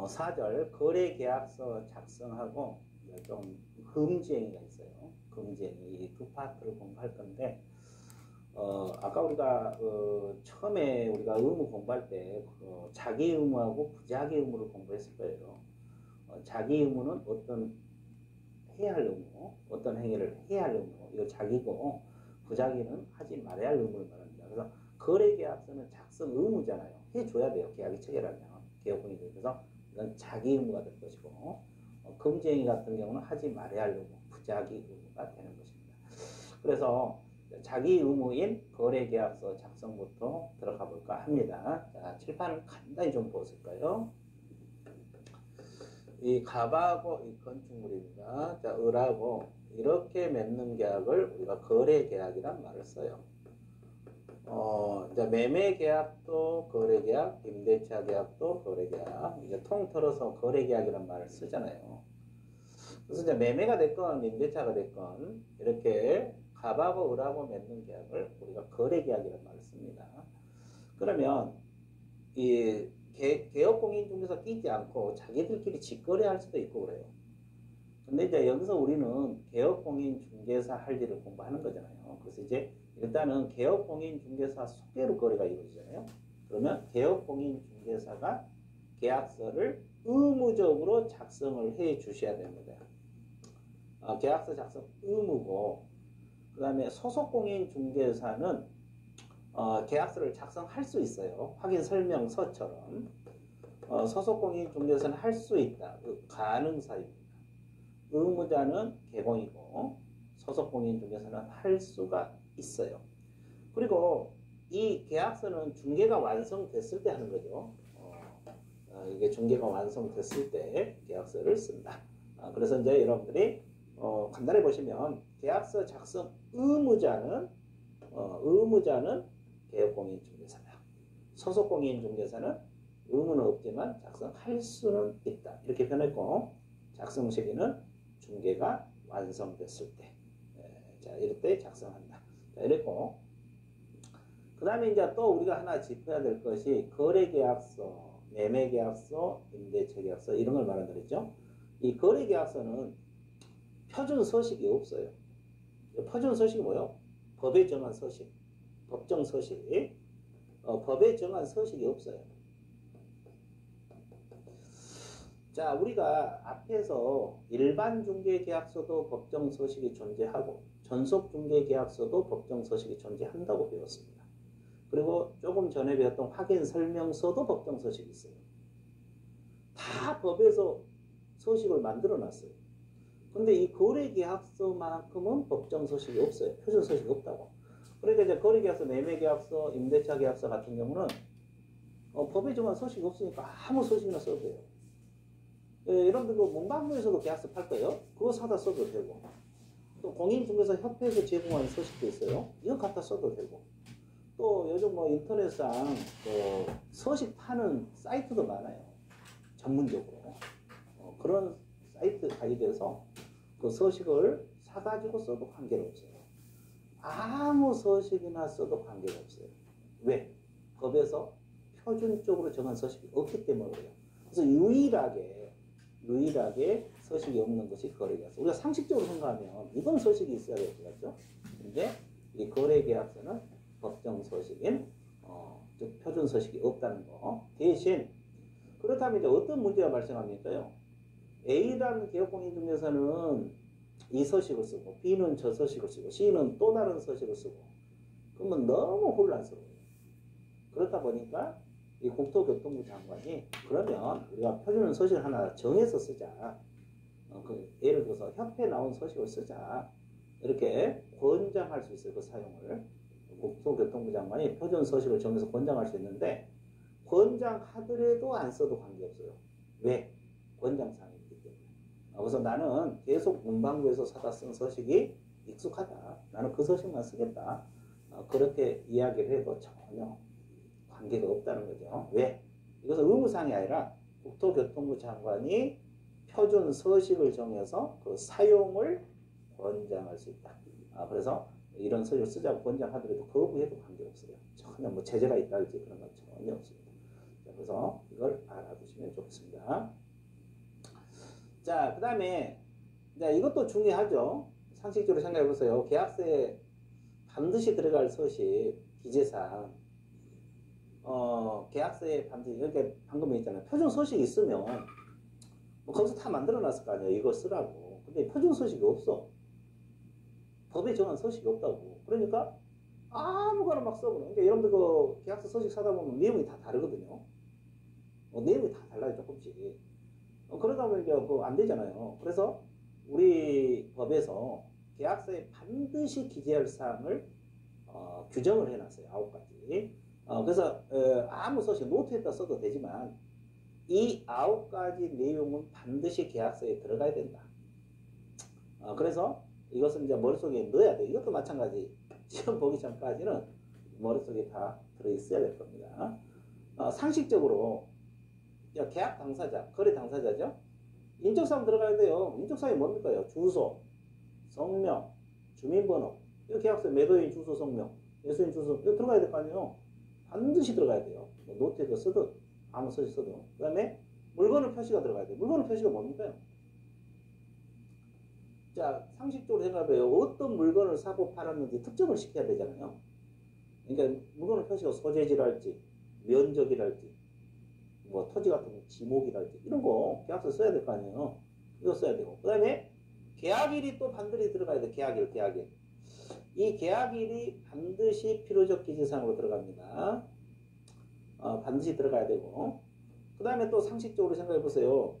4절 거래계약서 작성하고 좀 금지행위가 있어요. 금지행위 이 두 파트를 공부할 건데 아까 우리가 처음에 우리가 의무 공부할 때 자기 의무하고 부자기 의무를 공부했을 거예요. 자기 의무는 어떤 해야 할 의무, 어떤 행위를 해야 할 의무, 이거 자기고 부자기는 하지 말아야 할 의무를 말합니다. 그래서 거래계약서는 작성 의무잖아요. 해줘야 돼요. 계약이 체결하면 개업공이 돼요. 그래서 이건 자기 의무가 될 것이고 금지행위 같은 경우는 하지 말아야 할 의무, 부자기 의무가 되는 것입니다. 그래서 자기 의무인 거래계약서 작성부터 들어가 볼까 합니다. 자, 칠판을 간단히 좀 보실까요? 이 갑하고 이 건축물입니다. 자, 을하고 이렇게 맺는 계약을 우리가 거래계약이란 말을 써요. 이제 매매계약도 거래계약, 임대차 계약도 거래계약, 이제 통틀어서 거래계약이란 말을 쓰잖아요. 그래서 이제 매매가 됐건 임대차가 됐건 이렇게 갑하고 을하고 맺는 계약을 우리가 거래계약이란 말을 씁니다. 그러면 이 개업공인중개사 끼지 않고 자기들끼리 직거래할 수도 있고 그래요. 근데 이제 여기서 우리는 개업공인중개사 할 일을 공부하는 거잖아요. 그래서 이제 일단은 개업공인중개사 소개로 거래가 이루어지잖아요. 그러면 개업공인중개사가 계약서를 의무적으로 작성을 해 주셔야 됩니다. 계약서 작성 의무고, 그 다음에 소속공인중개사는 계약서를 작성할 수 있어요. 확인 설명서처럼. 소속공인중개사는 할 수 있다. 가능사입니다. 의무자는 개공이고 소속공인중개사는 할 수가 있어요. 그리고 이 계약서는 중개가 완성됐을 때 하는 거죠. 이게 중개가 완성됐을 때 계약서를 쓴다. 그래서 이제 여러분들이 간단히 보시면 계약서 작성 의무자는 개업공인중개사다. 소속공인중개사는 의무는 없지만 작성할 수는 있다. 이렇게 변했고 작성 시기는 중개가 완성됐을 때. 자, 이럴 때 작성한다. 자, 이랬고 그 다음에 이제 또 우리가 하나 짚어야 될 것이 거래계약서, 매매계약서, 임대차계약서 이런 걸 말한다 그랬죠. 이 거래계약서는 표준 서식이 없어요. 표준 서식이 뭐예요? 법에 정한 서식, 법정 서식. 법에 정한 서식이 없어요. 자, 우리가 앞에서 일반 중개계약서도 법정 서식이 존재하고 전속 중개계약서도 법정 서식이 존재한다고 배웠습니다. 그리고 조금 전에 배웠던 확인 설명서도 법정 서식이 있어요. 다 법에서 서식을 만들어 놨어요. 근데 이 거래계약서만큼은 법정 서식이 없어요. 표준 서식이 없다고. 그러니까 이제 거래계약서, 매매계약서, 임대차 계약서 같은 경우는 법에 정한 서식이 없으니까 아무 서식이나 써도 돼요. 여러분들 그 문방구에서도 계약서 팔 거예요. 그거 사다 써도 되고 또 공인중개사 협회에서 제공하는 서식도 있어요. 이거 갖다 써도 되고 또 요즘 뭐 인터넷상 서식 파는 사이트도 많아요. 전문적으로 그런 사이트 가입해서 그 서식을 사가지고 써도 관계가 없어요. 아무 서식이나 써도 관계가 없어요. 왜? 법에서 표준적으로 정한 서식이 없기 때문에 그래요. 그래서 유일하게 서식이 없는 것이 거래계약서. 우리가 상식적으로 생각하면 이건 서식이 있어야 될 것 같죠. 근데 이 거래계약서는 법정 서식인 즉 표준 서식이 없다는 거. 대신 그렇다면 이제 어떤 문제가 발생합니까요? A라는 개업공인중개사는 이 서식을 쓰고 B는 저 서식을 쓰고 C는 또 다른 서식을 쓰고 그러면 너무 혼란스러워요. 그렇다 보니까 이 국토교통부 장관이 그러면 우리가 표준 서식을 하나 정해서 쓰자. 예를 들어서 협회에 나온 서식을 쓰자. 이렇게 권장할 수 있어요. 그 사용을. 국토교통부 장관이 표준 서식을 정해서 권장할 수 있는데 권장하더라도 안 써도 관계없어요. 왜? 권장사항이 있기 때문에. 그래서 나는 계속 문방구에서 사다 쓴 서식이 익숙하다. 나는 그 서식만 쓰겠다. 그렇게 이야기를 해도 전혀 관계가 없다는 거죠. 왜? 이것은 의무사항이 아니라 국토교통부 장관이 표준 서식을 정해서 그 사용을 권장할 수 있다. 그래서 이런 서식을 쓰자고 권장하더라도 거부해도 관계없어요. 전혀 뭐 제재가 있다든지 그런 건 전혀 없습니다. 자, 그래서 이걸 알아두시면 좋겠습니다. 자, 그 다음에 이것도 중요하죠. 상식적으로 생각해 보세요. 계약서에 반드시 들어갈 서식, 기재사항, 계약서에 반드시, 그러니까 방금 했잖아요. 표준 서식이 있으면, 뭐 거기서 다 만들어 놨을 거 아니에요. 이거 쓰라고. 근데 표준 서식이 없어. 법에 정한 서식이 없다고. 그러니까, 아무거나 막 써보는. 그러니까 여러분들 그 계약서 서식 사다 보면 내용이 다 다르거든요. 내용이 다 달라요, 조금씩. 그러다 보면 이제 안 되잖아요. 그래서 우리 법에서 계약서에 반드시 기재할 사항을 규정을 해놨어요. 9가지. 그래서 아무 서식 노트에다 써도 되지만 이 9가지 내용은 반드시 계약서에 들어가야 된다. 그래서 이것은 이제 머릿속에 넣어야 돼. 이것도 마찬가지. 시험 보기 전까지는 머릿속에 다 들어있어야 될 겁니다. 상식적으로 계약 당사자, 거래 당사자죠. 인적사항 들어가야 돼요. 인적사항이 뭡니까? 주소, 성명, 주민번호. 이거 계약서 매도인 주소, 성명, 매수인 주소 이거 들어가야 될 거 아니에요. 반드시 들어가야 돼요. 뭐 노트에도 쓰든 아무 서식 써도. 그 다음에 물건의 표시가 들어가야 돼요. 물건의 표시가 뭡니까? 자, 상식적으로 생각해요. 어떤 물건을 사고 팔았는지 특정을 시켜야 되잖아요. 그러니까 물건의 표시가 소재지랄지, 면적이랄지, 뭐 토지 같은 거 지목이랄지 이런 거 계약서 써야 될 거 아니에요. 이거 써야 되고. 그 다음에 계약일이 또 반드시 들어가야 돼. 계약일. 이 계약일이 반드시 필요적 기재사항으로 들어갑니다. 반드시 들어가야 되고. 그 다음에 또 상식적으로 생각해 보세요.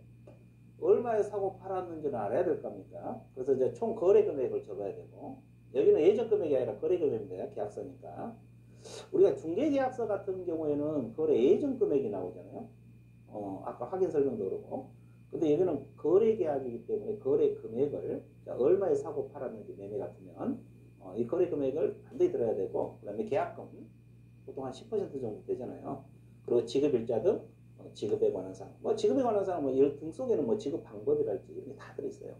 얼마에 사고 팔았는지는 알아야 될 겁니까? 그래서 이제 총 거래 금액을 적어야 되고. 여기는 예전 금액이 아니라 거래 금액입니다. 계약서니까. 우리가 중개계약서 같은 경우에는 거래 예전 금액이 나오잖아요. 아까 확인 설명도 그렇고. 근데 여기는 거래 계약이기 때문에 거래 금액을 얼마에 사고 팔았는지 매매 같으면 이 거래 금액을 반드시 들어야 되고, 그 다음에 계약금 보통 한 10% 정도 되잖아요. 그리고 지급일자 등 지급에 관한 사항. 뭐 지급에 관한 사항 등 속에는 뭐 지급 방법이랄지 이런 게 다 들어있어요.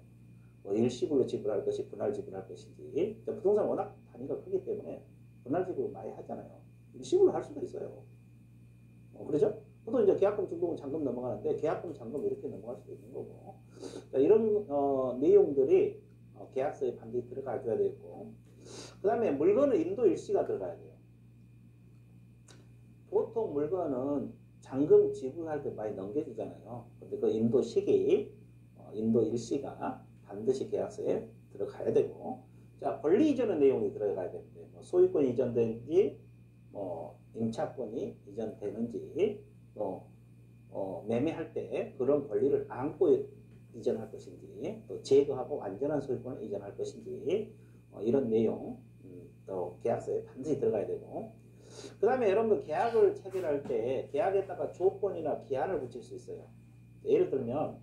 뭐 일시불로 지불할 것이 분할 지불할 것인지. 부동산 워낙 단위가 크기 때문에 분할 지불 많이 하잖아요. 일시불로 할 수도 있어요. 그러죠? 보통 이제 계약금, 중도금, 잔금 넘어가는데 계약금, 잔금 이렇게 넘어갈 수도 있는 거고. 이런 내용들이 계약서에 반드시 들어가 줘야 되고. 그 다음에 물건은 인도 일시가 들어가야 돼요. 보통 물건은 잔금 지불할 때 많이 넘겨주잖아요. 근데 그 인도 시기, 인도 일시가 반드시 계약서에 들어가야 되고. 자, 권리 이전의 내용이 들어가야 되는데, 뭐 소유권 이전된지, 뭐 임차권이 이전되는지, 또 매매할 때 그런 권리를 안고 이전할 것인지, 또 제거하고 완전한 소유권을 이전할 것인지, 이런 내용 또 계약서에 반드시 들어가야 되고. 그 다음에 여러분들 계약을 체결할 때 계약에다가 조건이나 기한을 붙일 수 있어요. 예를 들면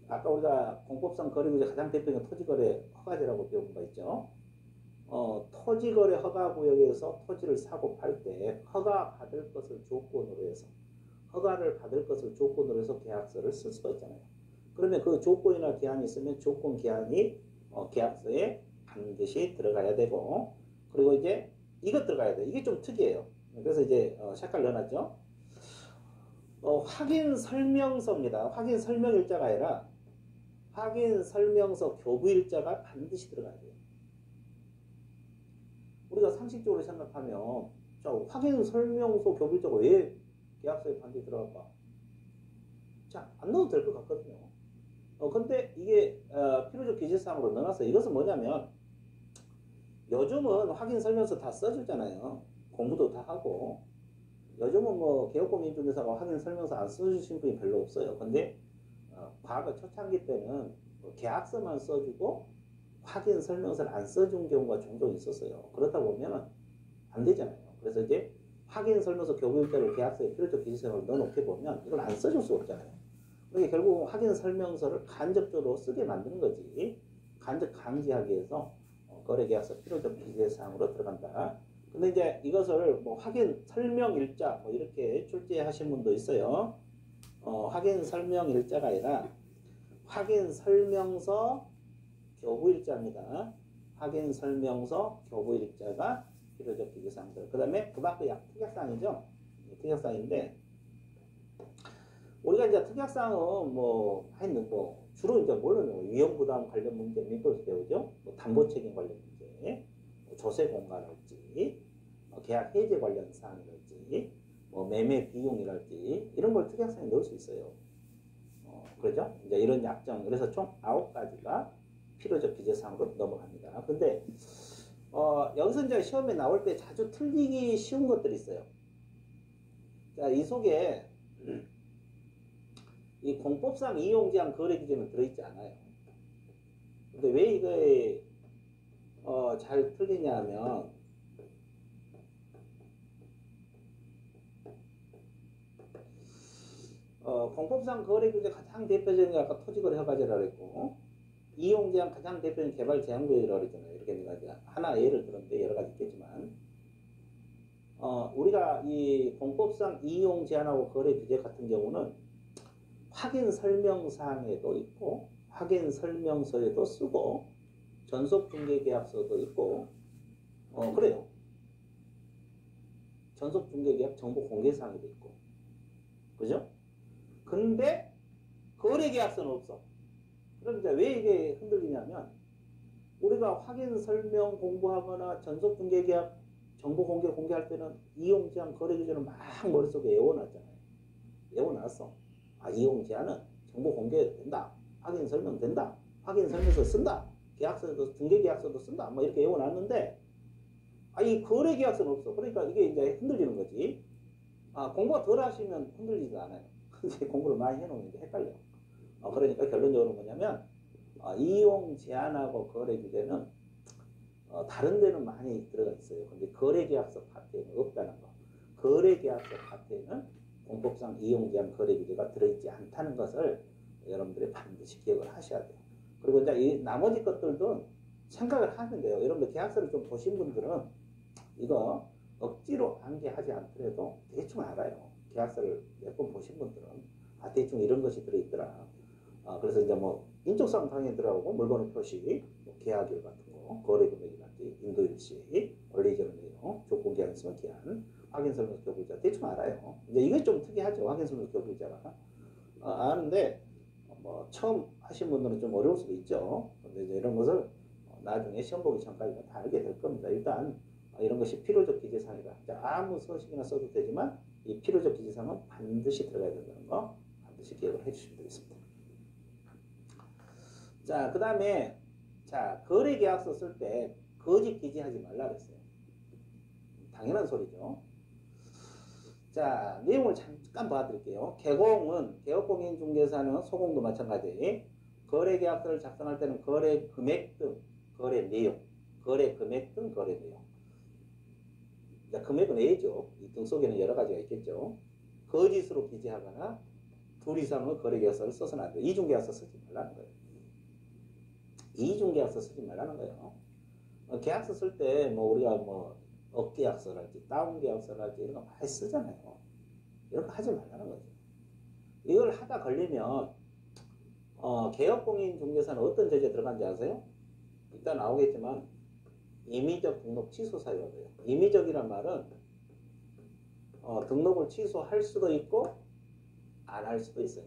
아까 우리가 공법상 거래구제 가장 대표적인 토지거래 허가제라고 배운 거 있죠. 토지거래 허가구역에서 토지를 사고 팔 때 허가 받을 것을 조건으로 해서 계약서를 쓸 수가 있잖아요. 그러면 그 조건이나 기한이 있으면 조건 기한이 계약서에 반드시 들어가야 되고, 그리고 이제 이것 들어가야 돼. 이게 좀 특이해요. 그래서 이제 색깔 넣어놨죠. 확인 설명서입니다. 확인 설명일자가 아니라 확인 설명서 교부일자가 반드시 들어가야 돼요. 우리가 상식적으로 생각하면 자, 확인 설명서 교부일자가 왜 계약서에 반드시 들어갈까? 자, 안 넣어도 될 것 같거든요. 근데 이게 필요적 기재사항으로 넣어놨어요. 이것은 뭐냐면 요즘은 확인 설명서 다 써주잖아요. 공부도 다 하고. 요즘은 뭐 개업권 민주회사가 확인 설명서 안 써주신 분이 별로 없어요. 근데 과거 초창기 때는 계약서만 써주고 확인 설명서를 안 써준 경우가 종종 있었어요. 그렇다 보면 안 되잖아요. 그래서 이제 확인 설명서 교부일자를 계약서에 필요적 기재사항을 넣어놓게 보면 이걸 안 써줄 수 없잖아요. 그러니까 결국 확인 설명서를 간접적으로 쓰게 만드는 거지. 간접 강제하기 위해서 거래계약서 필요적 기재사항으로 들어간다. 근데 이제 이것을 뭐 확인 설명일자 뭐 이렇게 출제하신 분도 있어요. 확인 설명일자가 아니라 확인 설명서 교부일자입니다. 확인 설명서 교부일자가 필요적 기재사항들. 그 다음에 그 밖에 특약사항이죠. 특약사항인데 우리가 이제 특약사항은 주로 이제 뭐는 위험부담 관련 문제 민법에서 배우죠. 뭐 담보책임 관련 문제, 뭐 조세 공간할지, 계약 해제 관련 사항이랄지, 뭐 매매 비용이랄지 이런 걸 특약사항에 넣을 수 있어요. 그렇죠? 이제 이런 약정 그래서 총 9가지가 필요적 기재사항으로 넘어갑니다. 근데 여기서 이제 시험에 나올 때 자주 틀리기 쉬운 것들이 있어요. 자, 이 속에 이 공법상 이용제한 거래 기준은 들어있지 않아요. 근데 왜 이거에 잘 틀리냐 하면 공법상 거래 규제 가장 대표적인 게 아까 토지거래 허가제라고 그랬고 이용제한 가장 대표적인 개발 제한구역이라고 그랬잖아요. 이렇게 내가 이제 하나 예를 들었는데 여러 가지 있겠지만 우리가 이 공법상 이용 제한하고 거래 규제 같은 경우는 확인 설명사항에도 있고 확인 설명서에도 쓰고 전속 중개 계약서도 있고 그래요. 전속 중개 계약 정보 공개 사항에도 있고 그죠? 근데 거래 계약서는 없어. 그럼 이제 왜 이게 흔들리냐면 우리가 확인 설명 공부하거나 전속 중개 계약 정보 공개할 때는 이용 제한 거래 규제는 막 머릿속에 외워놨잖아요. 외워놨어. 이용 제한은 정보 공개 된다. 확인 설명 된다. 확인 설명서 쓴다. 계약서도 중개 계약서도 쓴다. 뭐 이렇게 외워놨는데 이 거래 계약서는 없어. 그러니까 이게 이제 흔들리는 거지. 공부가 덜 하시면 흔들리지도 않아요. 이제 공부를 많이 해놓으면 이제 헷갈려. 그러니까 결론적으로 뭐냐면 이용 제한하고 거래 규제는 다른 데는 많이 들어가 있어요. 근데 거래계약서 파트에는 없다는 거. 거래계약서 파트에는 공법상 이용 제한 거래 규제가 들어있지 않다는 것을 여러분들이 반드시 기억을 하셔야 돼요. 그리고 이제 이 나머지 것들도 생각을 하면 돼요. 여러분들 계약서를 좀 보신 분들은 이거 억지로 암기하지 않더라도 대충 알아요. 계약서를 몇 번 보신 분들은 대충 이런 것이 들어있더라. 그래서 이제 뭐 인적사항 당연히 들어가고 물건의 표시, 뭐 계약일 같은 거, 거래 금액이라든지 인도일시, 원리적인 내용, 조건 계약 있으면 기한, 확인설명서 교부일자 대충 알아요. 이제 이게 좀 특이하죠. 확인설명서 교부일자가 아는데 뭐 처음 하신 분들은 좀 어려울 수도 있죠. 근데 이제 이런 것을 나중에 시험 보기 전까지는 다 알게 될 겁니다. 일단 이런 것이 필요적 기재사항이다. 아무 서식이나 써도 되지만 이 필요적 기재사항은 반드시 들어가야 된다는 거 반드시 기억을 해주시면 되겠습니다. 자, 그 다음에 거래계약서 쓸 때 거짓 기재하지 말라 그랬어요. 당연한 소리죠. 자, 내용을 잠깐 봐드릴게요. 개업공인중개사는 소공도 마찬가지. 거래계약서를 작성할 때는 거래 금액 등 거래 내용, 거래 금액 등 거래 내용. 자, 금액은 A죠. 이 등 속에는 여러 가지가 있겠죠. 거짓으로 기재하거나 둘 이상의 거래계약서를 써서는 안 돼요. 이중계약서 쓰지 말라는 거예요. 이중계약서 쓰지 말라는 거예요. 계약서 쓸 때 우리가 업계약서랄지 다운계약서랄지 이런 거 많이 쓰잖아요. 이런 거 하지 말라는 거죠. 이걸 하다 걸리면 개업공인중개사는 어떤 제재 들어간지 아세요? 일단 나오겠지만 임의적 등록 취소 사유가 돼요. 임의적이란 말은 등록을 취소할 수도 있고 안 할 수도 있어요.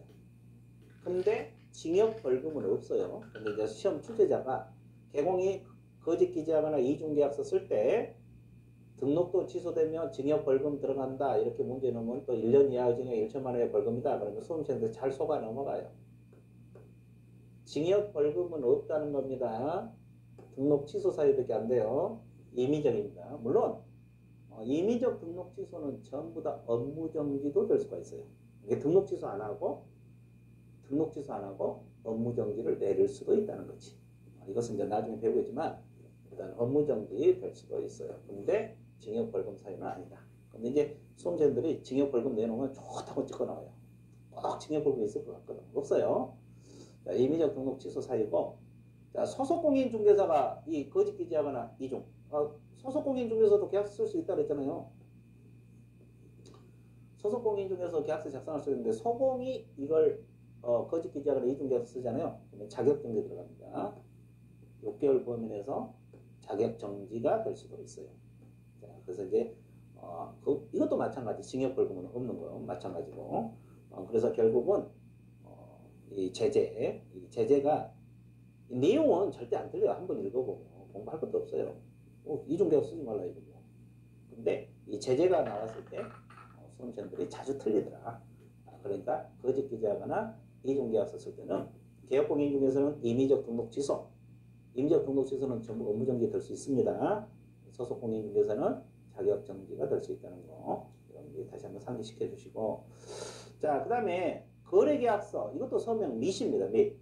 근데 징역 벌금은 없어요. 근데 이제 시험 출제자가 개공이 거짓 기재하거나 이중계약서 쓸 때 등록도 취소되면 징역 벌금 들어간다 이렇게 문제 넣으면 또 1년 이하의 징역 1천만 원의 벌금이다. 그러면 수험생들 잘 속아 넘어가요. 징역 벌금은 없다는 겁니다. 등록 취소 사유밖에 안 돼요. 임의적입니다. 물론 임의적 등록 취소는 전부 다 업무정지도 될 수가 있어요. 이게 등록 취소 안 하고 업무정지를 내릴 수도 있다는 거지. 이것은 이제 나중에 배우겠지만 일단 업무정지 될 수도 있어요. 근데 징역벌금 사유는 아니다. 근데 이제 수험생들이 징역벌금 내놓으면 좋다고 찍어 나와요. 꼭 징역벌금이 있을 것 같거든. 없어요. 자, 임의적 등록 취소 사유고 자, 소속공인중개사가 이 거짓 기재하거나 이중 소속공인중개사도 계약서 쓸 수 있다고 했잖아요. 소속공인중개사 계약서 작성할 수 있는데 소공이 이걸 거짓 기재하거나 이중계약서 쓰잖아요. 그러면 자격정지 들어갑니다. 6개월 범위 내에서 자격정지가 될 수도 있어요. 자, 그래서 이제 이것도 마찬가지. 징역벌금은 없는 거 마찬가지고. 그래서 결국은 이 제재가 이 내용은 절대 안 틀려요. 한번 읽어보면 공부할 것도 없어요. 이중계약 쓰지 말라 이거고. 근데 이 제재가 나왔을 때 수험생들이 자주 틀리더라. 그러니까 거짓 기재하거나 이중계약 썼을 때는 개업공인 중에서는 임의적 등록 취소, 임의적 등록 취소는 전부 업무정지 될 수 있습니다. 소속 공인 중에서는 자격정지가 될 수 있다는 거, 이런 게 다시 한번 상기시켜 주시고. 자, 그 다음에 거래계약서, 이것도 서명 및입니다. 및.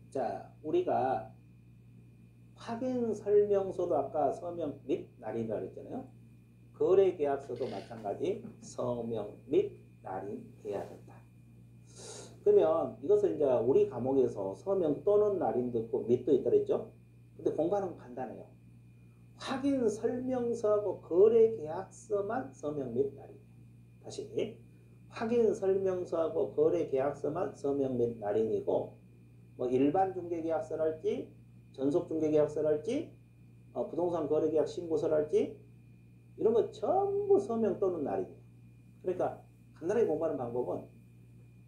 자, 우리가 확인설명서도 아까 서명 및 날인이라고 했잖아요. 거래계약서도 마찬가지 서명 및 날인해야 된다. 그러면 이것을 이제 우리 과목에서 서명 또는 날인도 있고 및도 있다 그랬죠. 근데 공부하는 건 간단해요. 확인설명서하고 거래계약서만 서명 및 날인이에요. 다시 확인설명서하고 거래계약서만 서명 및 날인이고, 뭐 일반 중개계약서랄지 전속중개계약서랄지 부동산 거래계약 신고서랄지 이런 거 전부 서명 또는 날인이에요. 그러니까 간단하게 공부하는 방법은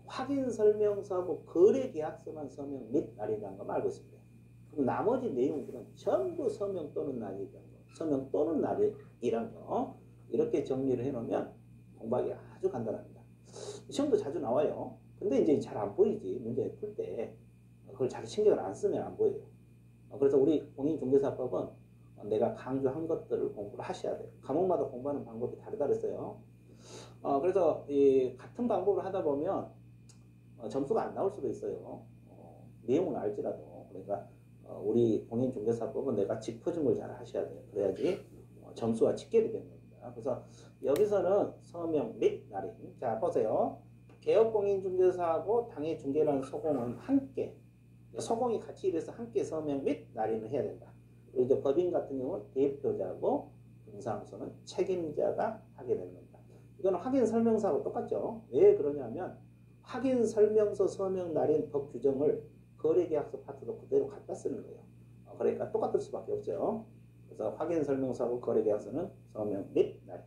확인설명서하고 거래계약서만 서명 및 날인이라는 거 알고 있습니다. 그럼 나머지 내용들은 전부 서명 또는 날인이라는 거, 서명 또는 날인이라는 거, 이렇게 정리를 해놓으면 공부하기 아주 간단합니다. 시험도 자주 나와요. 근데 이제 잘 안 보이지. 문제 풀 때 그걸 자기 신경을 안 쓰면 안 보여요. 그래서 우리 공인중개사법은 내가 강조한 것들을 공부를 하셔야 돼요. 과목마다 공부하는 방법이 다르다 그랬어요. 그래서 이 같은 방법을 하다 보면 점수가 안 나올 수도 있어요. 내용은 알지라도. 그러니까 우리 공인중개사법은 내가 짚어준 잘 하셔야 돼요. 그래야지 점수가 집계되는 겁니다. 그래서 여기서는 서명 및 날인. 자, 보세요. 개업공인중개사하고 당해중개라는 소공은 함께, 소공이 같이 일해서 함께 서명 및 날인을 해야 된다. 그리고 이제 법인 같은 경우는 대표자고 분사항소는 책임자가 하게 되는 겁니다. 이거는 확인설명서하고 똑같죠. 왜 그러냐면 확인설명서 서명 날인 법 규정을 거래계약서 파트도 그대로 갖다 쓰는 거예요. 그러니까 똑같을 수밖에 없죠. 그래서 확인설명서하고 거래계약서는 서명 및 날인.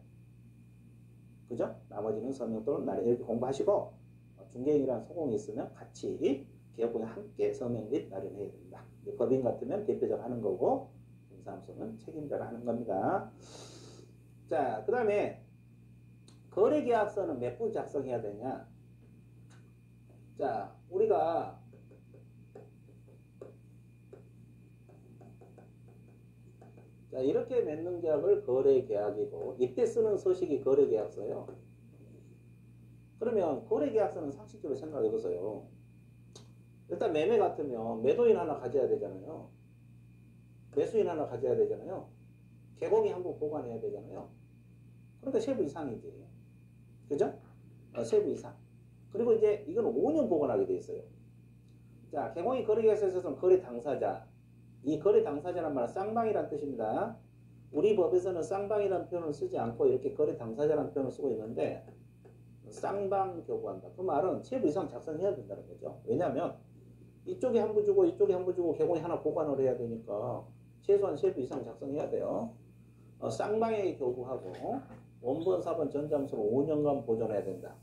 그죠? 나머지는 서명 또는 날인. 이렇게 공부하시고 중개인이랑 소공이 있으면 같이 개업공이 함께 서명 및 날인해야 됩니다. 법인 같으면 대표자가 하는 거고 분사함소는 책임자가 하는 겁니다. 자, 그 다음에 거래계약서는 몇 분 작성해야 되냐? 자, 우리가 이렇게 맺는 계약을 거래계약이고, 이때 쓰는 서식이 거래계약서예요. 그러면 거래계약서는 상식적으로 생각해 보세요. 일단 매매 같으면 매도인 하나 가져야 되잖아요. 매수인 하나 가져야 되잖아요. 개공이 한 번 보관해야 되잖아요. 그러니까 세부 이상이지. 그죠? 세부 이상. 그리고 이제 이건 5년 보관하게 돼 있어요. 자, 개공이 거래계약서에서는 거래 당사자. 이 거래 당사자란 말은 쌍방이란 뜻입니다. 우리 법에서는 쌍방이라는 표현을 쓰지 않고 이렇게 거래 당사자라는 표현을 쓰고 있는데, 쌍방 교부한다. 그 말은 세부 이상 작성해야 된다는 거죠. 왜냐하면 이쪽에 한 부 주고 이쪽에 한 부 주고 개공이 하나 보관을 해야 되니까 최소한 세부 이상 작성해야 돼요. 쌍방에게 교부하고 원본, 사본, 전자문서를 5년간 보존해야 된다.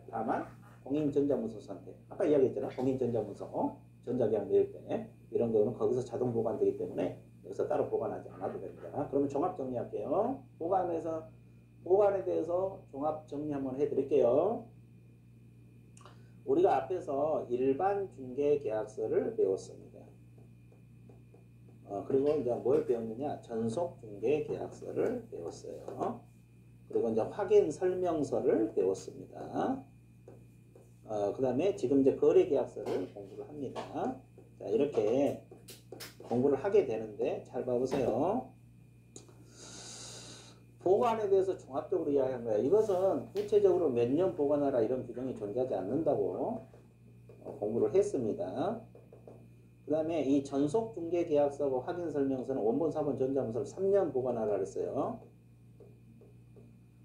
다만 공인전자문서 선택. 아까 이야기했잖아. 공인전자문서 전자계약 낼 때 이런 거는 거기서 자동 보관되기 때문에 여기서 따로 보관하지 않아도 됩니다. 그러면 종합 정리할게요. 보관에 대해서 종합 정리 한번 해드릴게요. 우리가 앞에서 일반 중개계약서를 배웠습니다. 그리고 이제 뭘 배웠느냐? 전속 중개계약서를 배웠어요. 그리고 이제 확인 설명서를 배웠습니다. 그 다음에 지금 이제 거래계약서를 공부를 합니다. 자, 이렇게 공부를 하게 되는데 잘 봐보세요. 보관에 대해서 종합적으로 이야기한 거야. 이것은 구체적으로 몇 년 보관하라 이런 규정이 존재하지 않는다고 공부를 했습니다. 그 다음에 이 전속중개계약서하고 확인설명서는 원본, 사본, 전자문서를 3년 보관하라 그랬어요.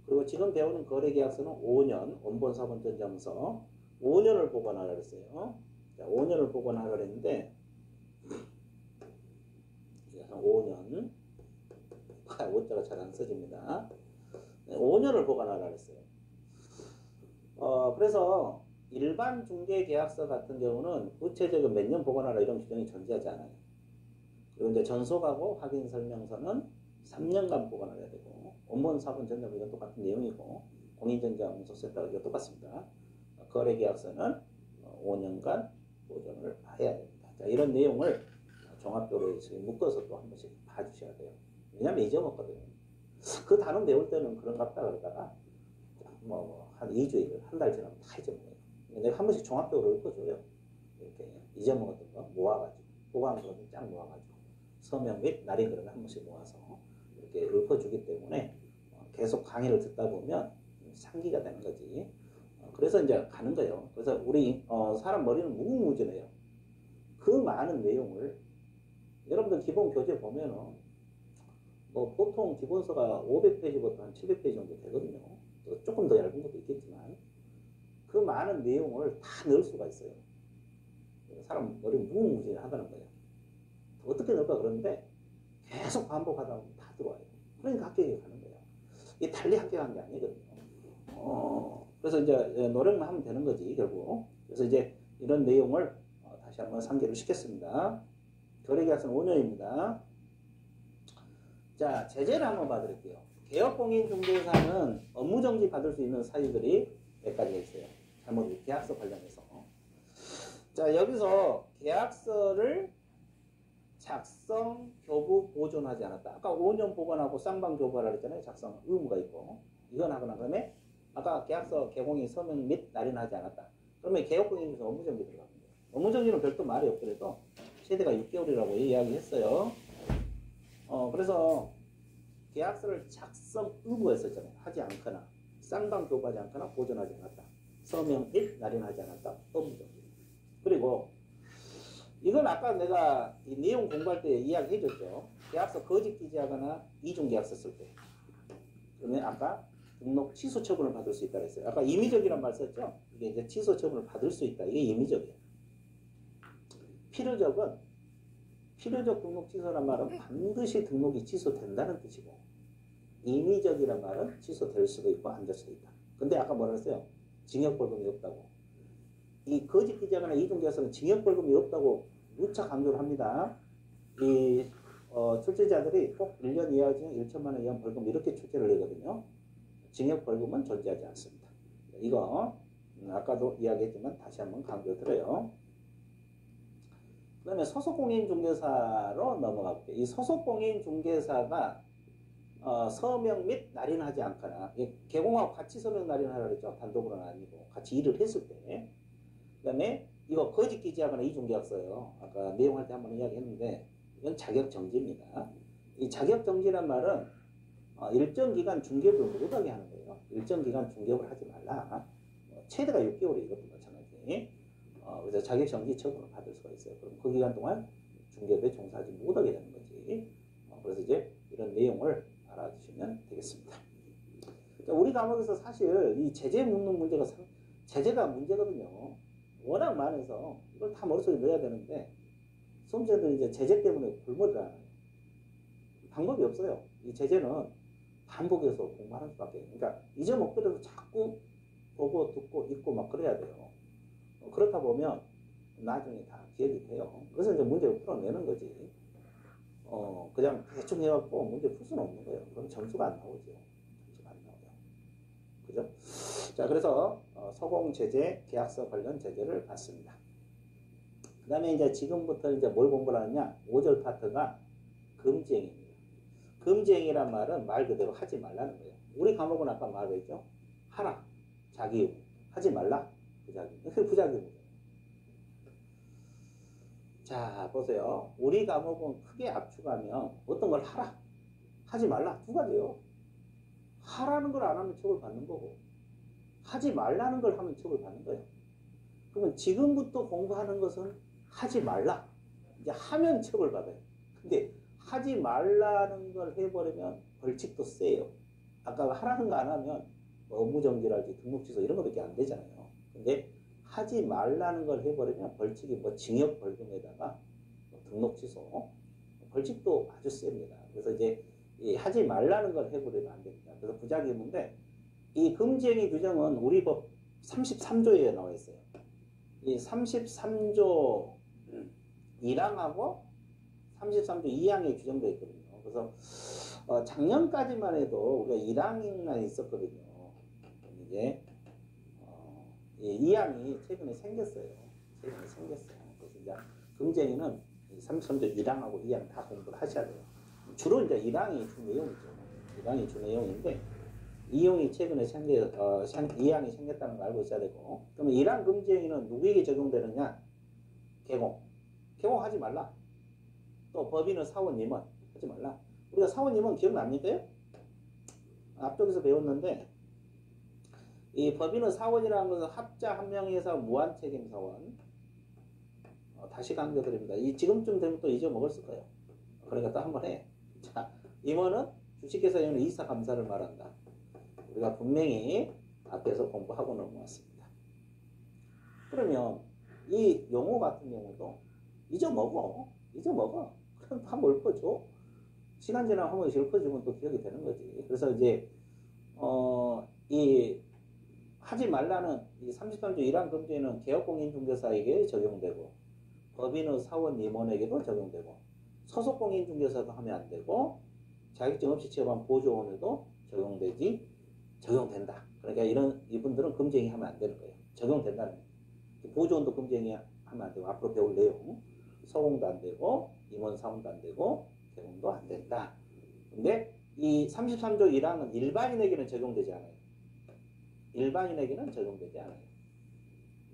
그리고 지금 배우는 거래계약서는 5년, 원본, 사본, 전자문서 5년을 보관하라 그랬어요. 자, 5년을 보관하라 그랬는데 5년 오자가 잘 안 써집니다. 5년을 보관하라 그랬어요. 그래서 일반 중개계약서 같은 경우는 구체적인 몇 년 보관하라 이런 규정이 존재하지 않아요. 그리고 이제 전속하고 확인 설명서는 3년간 보관을 해야 되고, 원본, 사본, 전자부 이건 똑같은 내용이고, 공인전자 문서센터 이거 똑같습니다. 거래계약서는 5년간 보존을 해야 됩니다. 자, 이런 내용을 종합적으로 묶어서 또 한 번씩 봐주셔야 돼요. 왜냐면 잊어먹거든요. 그 단원 배울 때는 그런갑다 그러다가 한 2주일, 한 달 지나면 다 잊어먹어요. 내가 한 번씩 종합적으로 읊어줘요. 이렇게 잊어먹었던 거 모아가지고, 보관 거는 쫙 모아가지고, 서명 및 날인 그릇을 한 번씩 모아서 이렇게 읊어주기 때문에 계속 강의를 듣다 보면 상기가 되는 거지. 그래서 이제 가는 거예요. 그래서 우리 사람 머리는 무궁무진해요. 그 많은 내용을 여러분들 기본 교재 보면은 뭐 보통 기본서가 500페이지부터 한 700페이지 정도 되거든요. 또 조금 더 얇은 것도 있겠지만 그 많은 내용을 다 넣을 수가 있어요. 사람 머리 무궁무진하다는 거예요. 어떻게 넣을까 그러는데 계속 반복하다 보면 다 들어와요. 그러니까 합격이 가는 거예요. 이게 달리 합격한 게 아니거든요. 그래서 이제 노력만 하면 되는 거지 결국. 그래서 이제 이런 내용을 다시 한번 상기를 시켰습니다. 거래계약서는 5년입니다. 자, 제재를 한번 봐드릴게요. 개업공인중개사는 업무정지 받을 수 있는 사유들이 몇 가지가 있어요. 잘못 계약서 관련해서. 자, 여기서 계약서를 작성, 교부, 보존하지 않았다. 아까 5년 보관하고 쌍방 교부하라 그랬잖아요. 작성 의무가 있고. 이건 하고 난 다음에 아까 계약서 개공인 서명 및 날인하지 않았다. 그러면 개업공인중개사 업무정지 들어갑니다. 업무정지는 별도 말이 없더라도 최대가 6개월이라고 이야기했어요. 그래서 계약서를 작성 의무했었잖아요. 하지 않거나 쌍방 교부하지 않거나 보존하지 않았다. 서명 및 날인하지 않았다. 업무정지. 그리고 이건 아까 내가 이 내용 공부할 때 이야기 해줬죠. 계약서 거짓 기재하거나 이중계약서 쓸 때. 그러면 아까 등록 취소 처분을 받을 수 있다고 했어요. 아까 임의적이란 말 썼죠. 이게 이제 취소 처분을 받을 수 있다. 이게 임의적이에요. 필요적 등록 취소란 말은 반드시 등록이 취소된다는 뜻이고, 임의적이란 말은 취소될 수도 있고 안 될 수도 있다. 근데 아까 뭐라 그랬어요? 징역벌금이 없다고. 이 거짓 기재하거나 이중계약서는 징역벌금이 없다고 누차 강조를 합니다. 이 출제자들이 꼭 1년 이하 징역 1천만 원 이하 벌금 이렇게 출제를 하거든요. 징역벌금은 존재하지 않습니다. 이거 아까도 이야기했지만 다시 한번 강조드려요. 그 다음에 소속공인중개사로 넘어가 볼게요. 이 소속공인중개사가 서명 및 날인하지 않거나, 개공하고 같이 서명 날인하라고 그랬죠. 단독으로는 아니고 같이 일을 했을 때. 그 다음에 이거 거짓 기재하거나 이중계약서요. 아까 내용할 때 한번 이야기했는데 이건 자격정지입니다. 이 자격정지란 말은 일정 기간 중개업을 못하게 하는 거예요. 일정 기간 중개업을 하지 말라. 최대가 6개월이 이것도 마찬가지. 그래서 자격정지 처분을 받을 수가 있어요. 그럼 그 기간 동안 중개업에 종사하지 못하게 되는 거지. 그래서 이제 이런 내용을 알아두시면 되겠습니다. 자, 우리 과목에서 사실 이 제재 묻는 문제가 제재가 문제거든요. 워낙 많아서 이걸 다 머릿속에 넣어야 되는데 수험생들이 이제 제재 때문에 골머리를 안 해요. 방법이 없어요. 이 제재는 반복해서 공부하는 수밖에. 그러니까 잊어먹더라도 자꾸 보고 듣고 읽고 막 그래야 돼요. 그렇다 보면 나중에 다 기억이 돼요. 그래서 이제 문제를 풀어내는 거지. 그냥 대충 해갖고 문제 풀 수는 없는 거예요. 그럼 점수가 안 나오죠. 점수가 안 나와요. 그죠? 자, 그래서 소공제재, 계약서 관련 제재를 봤습니다. 그 다음에 이제 지금부터 이제 뭘 공부를 하느냐? 5절 파트가 금지행위입니다. 금지행위란 말은 말 그대로 하지 말라는 거예요. 우리 과목은 아까 말했죠. 하라. 자기 하지 말라. 부작용. 그 부작용이죠. 자, 보세요. 우리 과목은 크게 압축하면 어떤 걸 하라. 하지 말라. 두 가지요. 하라는 걸 안 하면 처벌 받는 거고, 하지 말라는 걸 하면 처벌 받는 거예요. 그러면 지금부터 공부하는 것은 하지 말라. 이제 하면 처벌 받아요. 근데 하지 말라는 걸 해버리면 벌칙도 세요. 아까 하라는 거 안 하면 뭐 업무정지랄지 등록취소 이런 거밖에 안 되잖아요. 근데 하지 말라는 걸 해버리면 벌칙이 뭐 징역벌금에다가 뭐 등록취소 벌칙도 아주 셉니다. 그래서 이제 이 하지 말라는 걸 해버리면 안 됩니다. 그래서 부작용인데 이 금지행위 규정은 우리 법 33조에 나와 있어요. 이 33조 1항하고 33조 2항에 규정되어 있거든요. 그래서 작년까지만 해도 우리가 1항만 있었거든요. 이제 이 2항이 최근에 생겼어요. 그래서 이제 금지행위는 33조 1항하고 2항 다 공부를 하셔야 돼요. 주로 이제 1항이 주 내용이죠. 1항이 주 내용인데 이용이 최근에 2항이 생겼다는 걸 알고 있어야 되고, 그러면 1항 금지행위는 누구에게 적용되느냐? 개공하지 말라. 또 법인은 사원님은 하지 말라. 우리가 사원님은 기억납니까? 앞쪽에서 배웠는데 이 법인은 사원이라는 것은 합자 한 명에서 무한책임 사원. 다시 강조드립니다. 이 지금쯤 되면 또 잊어먹었을 거예요. 그러니까 또 한번 해. 자, 임원은 주식회사에는 이사 감사를 말한다. 우리가 분명히 앞에서 공부하고 넘어왔습니다. 그러면 이 용어 같은 경우도 잊어먹어. 그럼 다 뭘 읊어줘? 시간 지나면 한 번씩 읊어주면 또 기억이 되는 거지. 그래서 이제 이 하지 말라는 이 33조 1항 금지는 개업공인중개사에게 적용되고, 법인의 사원 임원에게도 적용되고, 소속공인중개사도 하면 안 되고, 자격증 없이 취업한 보조원에도 적용된다. 그러니까 이분들은 금지행위 하면 안 되는 거예요. 적용된다는 거예요. 보조원도 금지행위 하면 안 되고, 앞으로 배울 내용, 소공도 안 되고, 임원 사원도 안 되고, 개공도 안 된다. 근데 이 33조 1항은 일반인에게는 적용되지 않아요. 일반인에게는 적용되지 않아요.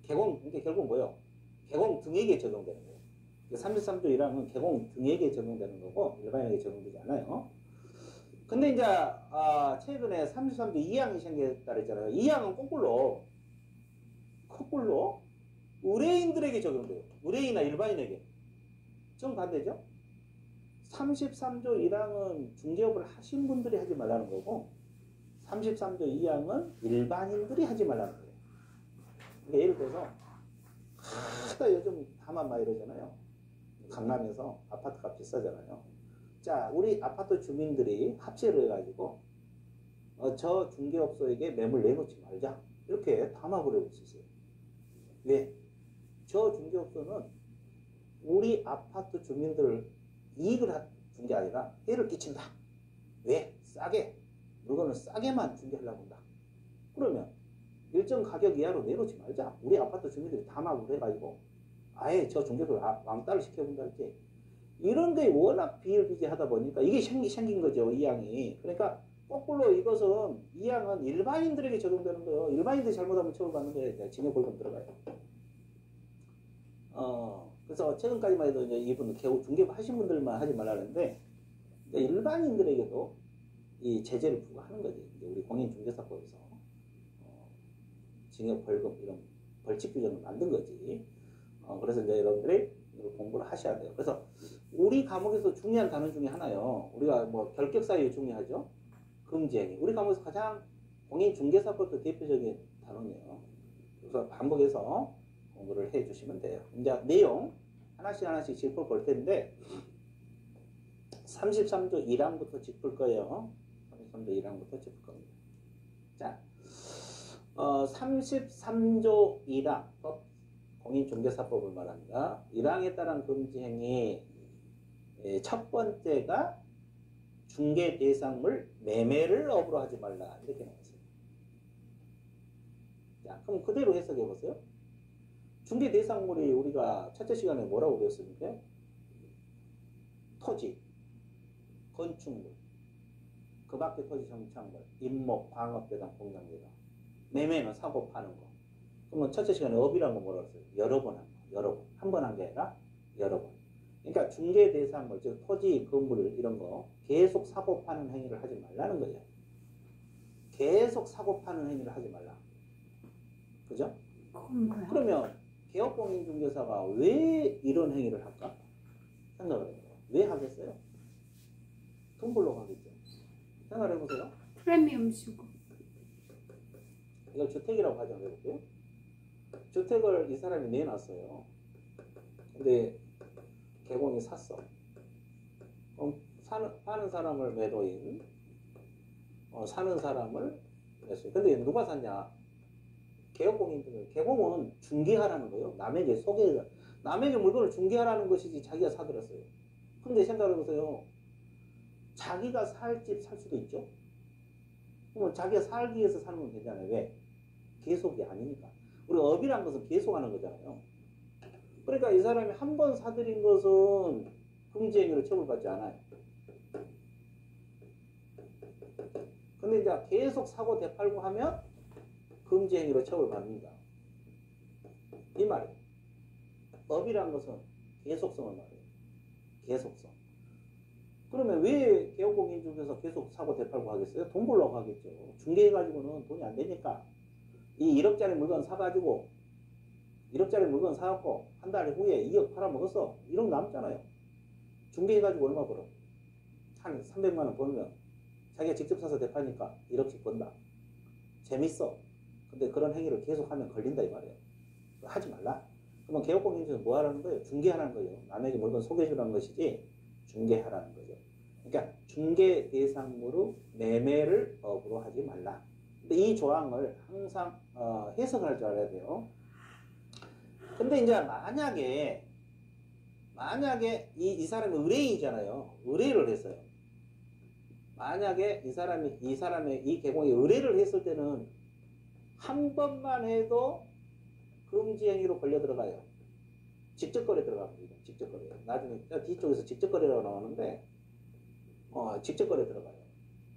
그러니까 결국 뭐예요? 개공 등에게 적용되는 거예요. 33조 1항은 개공 등에게 적용되는 거고 일반인에게 적용되지 않아요. 근데 이제 최근에 33조 2항이 생겼다 그랬잖아요. 2항은 거꾸로 의뢰인들에게 적용돼요. 의뢰인이나 일반인에게. 정반대죠? 33조 1항은 중개업을 하신 분들이 하지 말라는 거고 33조 2항은 일반인들이 하지 말라는 거예요. 그러니까 예를 들어서 요즘 다만 막 이러잖아요. 강남에서 아파트가 비싸잖아요. 자, 우리 아파트 주민들이 합체를 해가지고 저 중개업소에게 매물 내놓지 말자. 이렇게 담아버리고 있었어요. 왜? 저 중개업소는 우리 아파트 주민들을 이익을 준 게 아니라 해를 끼친다. 왜? 물건을 싸게만 중개하려고 한다. 그러면 일정 가격 이하로 내놓지 말자. 우리 아파트 주민들이 담합을 해가지고 아예 저 중개소를 왕따를 시켜본다 할지. 이런 게 워낙 비일비재하다 보니까 이게 생긴 거죠. 이 항이. 그러니까 거꾸로 이것은 이 항은 일반인들에게 적용되는 거예요. 일반인들이 잘못하면 처벌받는 거예요. 징역 벌금 들어가요. 그래서 최근까지만 해도 이제 이분 중개업 하신 분들만 하지 말라는데 일반인들에게도 이 제재를 부과하는 거지. 이제 우리 공인중개사법에서 징역 벌금 이런 벌칙 규정을 만든 거지. 그래서 이제 여러분들이 이걸 공부를 하셔야 돼요. 그래서 우리 과목에서 중요한 단어 중에 하나요. 우리가 뭐 결격 사유 중요하죠. 금지행위. 우리 과목에서 가장 공인중개사법도 대표적인 단어네요. 그래서 반복해서 공부를 해주시면 돼요. 이제 내용 하나씩 짚어볼 텐데 33조 1항부터 짚을 거예요. 33조 1항부터 짚을 겁니다. 자, 33조 1항 공인중개사법을 말합니다. 1항에 따른 금지행위 첫 번째가 중개 대상물 매매를 업으로 하지 말라 이렇게 나왔어요. 자, 그럼 그대로 해석해 보세요. 중개 대상물이 우리가 첫째 시간에 뭐라고 배웠습니까? 토지, 건축물, 그 밖에 토지 정착물, 임목, 광업대당, 공장대당. 매매는 사고 파는 거. 그러면 첫째 시간에 업이라는 거 뭐라고 했어요? 여러 번 한 거. 여러 번. 한 번 한 게 아니라 여러 번. 그러니까 중개 대상물, 즉 토지, 건물 이런 거 계속 사고 파는 행위를 하지 말라는 거예요. 계속 사고 파는 행위를 하지 말라. 그죠? 그러면 개업공인중개사가 왜 이런 행위를 할까? 생각을 해보세요. 왜 하겠어요? 돈 벌려고 하겠죠. 생각을 해보세요. 프리미엄 주고. 이걸 주택이라고 가정해볼게요. 주택을 이 사람이 내놨어요. 근데 개공이 샀어. 그럼 파는 사람을 매도인, 사는 사람을 매수인. 근데 누가 샀냐? 개업공인들. 개공은 중개하라는 거예요. 남에게 물건을 중개하라는 것이지 자기가 사들었어요. 근데 생각해보세요. 자기가 살 집 살 수도 있죠. 그러면 자기가 살기 위해서 사는 건 되잖아요. 왜? 계속이 아니니까. 우리 업이란 것은 계속하는 거잖아요. 그러니까 이 사람이 한 번 사들인 것은 금지행위로 처벌받지 않아요. 근데 이제 계속 사고 되팔고 하면 금지행위로 처벌받는다. 이 말이에요. 업이란 것은 계속성을 말해요. 계속성. 그러면 왜 개업공인 중에서 계속 사고 되팔고 하겠어요? 돈 벌려고 하겠죠. 중개해가지고는 돈이 안 되니까 이 1억짜리 물건 사가지고 1억짜리 물건 사갖고 한 달 후에 2억 팔아먹었어. 1억 남잖아요. 중개해가지고 얼마 벌어? 한 300만 원 벌면 자기가 직접 사서 되파니까 1억씩 번다. 재밌어. 근데 그런 행위를 계속하면 걸린다 이 말이에요. 하지 말라. 그러면 개업공인중에서 뭐 하라는 거예요? 중개하라는 거예요. 남에게 물건 소개해주라는 것이지 중개하라는 거죠. 그러니까 중개 대상으로 매매를 업으로 하지 말라. 근데 이 조항을 항상 해석할 줄 알아야 돼요. 근데 이제 만약에 이 사람이 의뢰인이잖아요. 의뢰를 했어요. 만약에 이 개공이 의뢰를 했을 때는 한 번만 해도 금지 행위로 걸려 들어가요. 직접거래 들어갑니다. 직접거래. 나중에 뒤쪽에서 직접거래라고 나오는데 직접거래 들어가요.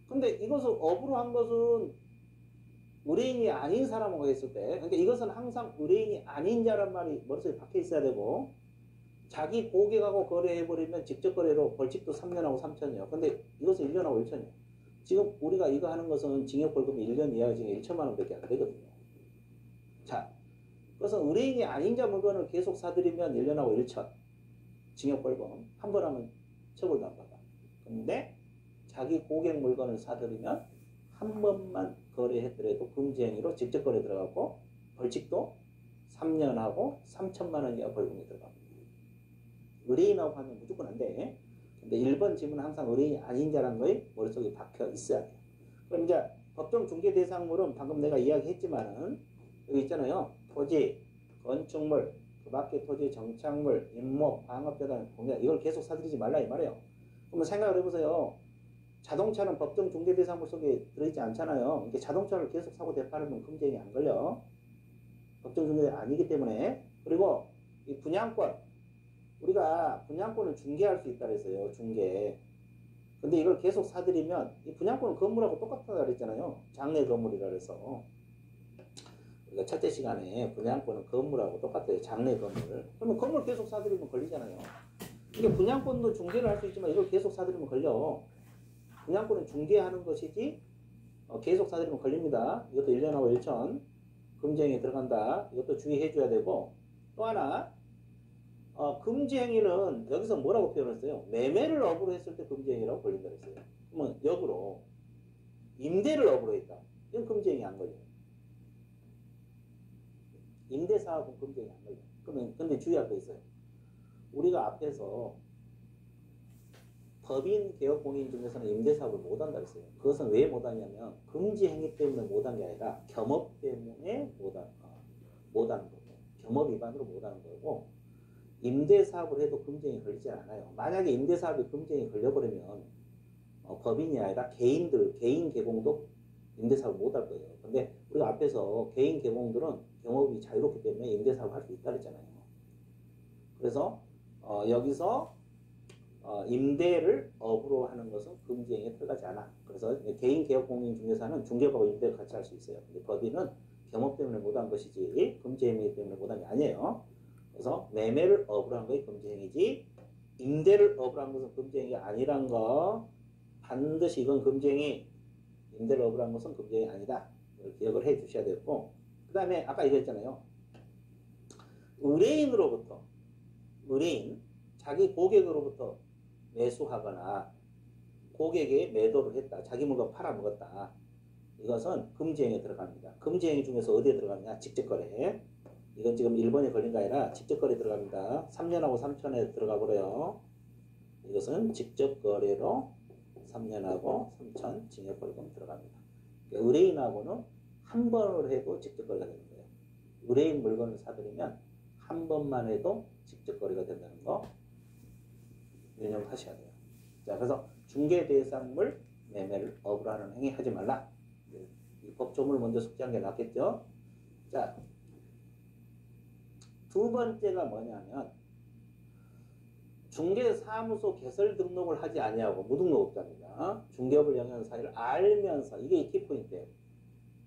근데 이것을 업으로 한 것은 의뢰인이 아닌 사람하고 했을 때, 그러니까 이것은 항상 의뢰인이 아닌 자란 말이 머릿속에 박혀 있어야 되고, 자기 고객하고 거래해버리면 직접거래로 벌칙도 3년하고 3천이에요. 근데 이것은 1년하고 1천이에요. 지금 우리가 이거 하는 것은 징역벌금이 1년 이하 징역 1천만 원밖에 안 되거든요. 자, 그래서 의뢰인이 아닌 자 물건을 계속 사들이면 1년하고 1천 징역벌금 한 번 하면 처벌도 안 받아. 근데 자기 고객 물건을 사들이면 한 번만 거래했더라도 금지행위로 직접 거래 들어가고 벌칙도 3년하고 3천만 원 이하 벌금이 들어갑니다. 의뢰인하고 하면 무조건 안 돼. 근데 1번 지문은 항상 의뢰인이 아닌 자라는 거에 머릿속에 박혀 있어야 돼요. 그럼 이제 법정 중개 대상물은 방금 내가 이야기했지만은 여기 있잖아요. 토지, 건축물, 그 밖에 토지, 정착물, 임목, 방업재단, 공장 이걸 계속 사들이지 말라 이 말이에요. 그러면 생각을 해보세요. 자동차는 법정 중개 대상물 속에 들어있지 않잖아요. 이게 자동차를 계속 사고 되팔으면 금지행위 안 걸려. 법정 중개가 아니기 때문에. 그리고 이 분양권, 우리가 분양권을 중개할 수 있다 그랬어요. 중개. 근데 이걸 계속 사들이면 이 분양권은 건물하고 똑같다 그랬잖아요. 장래 건물이라 그래서. 우리가 첫째 시간에 분양권은 건물하고 똑같아요. 장래 건물. 그러면 건물 계속 사들이면 걸리잖아요. 이게 분양권도 중개를 할 수 있지만 이걸 계속 사들이면 걸려. 분양권은 중개하는 것이지 계속 사들이면 걸립니다. 이것도 1년하고 1천 금지행위에 들어간다. 이것도 주의해 줘야 되고, 또 하나 금지행위는 여기서 뭐라고 표현했어요? 매매를 업으로 했을 때 금지행위라고 걸린다 그랬어요. 그러면 역으로 임대를 업으로 했다. 이건 금지행위 안 걸려요. 임대사업은 금지행위 안 걸려요. 그러면 근데 주의할 거 있어요. 우리가 앞에서 법인 개업공인 중에서는 임대사업을 못한다 그랬어요. 그것은 왜 못하냐면 금지행위 때문에 못한 게 아니라 겸업 때문에 못하는 거고, 겸업 위반으로 못하는 거고, 임대사업을 해도 금지행위 걸리지 않아요. 만약에 임대사업이 금지행위 걸려버리면 법인이 아니라 개인 개공도 임대사업을 못할 거예요. 근데 우리가 앞에서 개인 개공들은 경업이 자유롭기 때문에 임대사업을 할 수 있다 그랬잖아요. 그래서 여기서 임대를 업으로 하는 것은 금지행위에 들어가지 않아. 그래서 개인 개업공인 중개사는 중개업하고 임대를 같이 할 수 있어요. 근데 법인은 경업 때문에 못한 것이지 금지행위 때문에 못한 게 아니에요. 그래서 매매를 업으로 한 것이 금지행위지 임대를 업으로 한 것은 금지행위가 아니란 거 반드시 이건 금지행위, 임대를 업으로 한 것은 금지행위 아니다. 이걸 기억을 해 주셔야 되고, 그 다음에 아까 얘기했잖아요. 의뢰인, 자기 고객으로부터 매수하거나 고객에 매도를 했다. 자기 물건 팔아먹었다. 이것은 금지행위에 들어갑니다. 금지행위 중에서 어디에 들어가느냐? 직접거래. 이건 지금 1번에 걸린 게 아니라 직접거래 들어갑니다. 3년하고 3천에 들어가 버려요. 이것은 직접 거래로 3년하고 3천 징역벌금 들어갑니다. 그러니까 의뢰인하고는 한 번을 해도 직접 거래가 되는 거예요. 의뢰인 물건을 사들이면 한 번만 해도 직접 거래가 된다는 거 유념하셔야 돼요. 자, 그래서 중개 대상물 매매를 업으로 하는 행위 하지 말라. 이 법조문을 먼저 숙지한 게 낫겠죠. 자, 두 번째가 뭐냐면 중개사무소 개설 등록을 하지 아니하고 무등록업자입니다. 중개업을 영위하는 사실을 알면서, 이게 키포인트예요.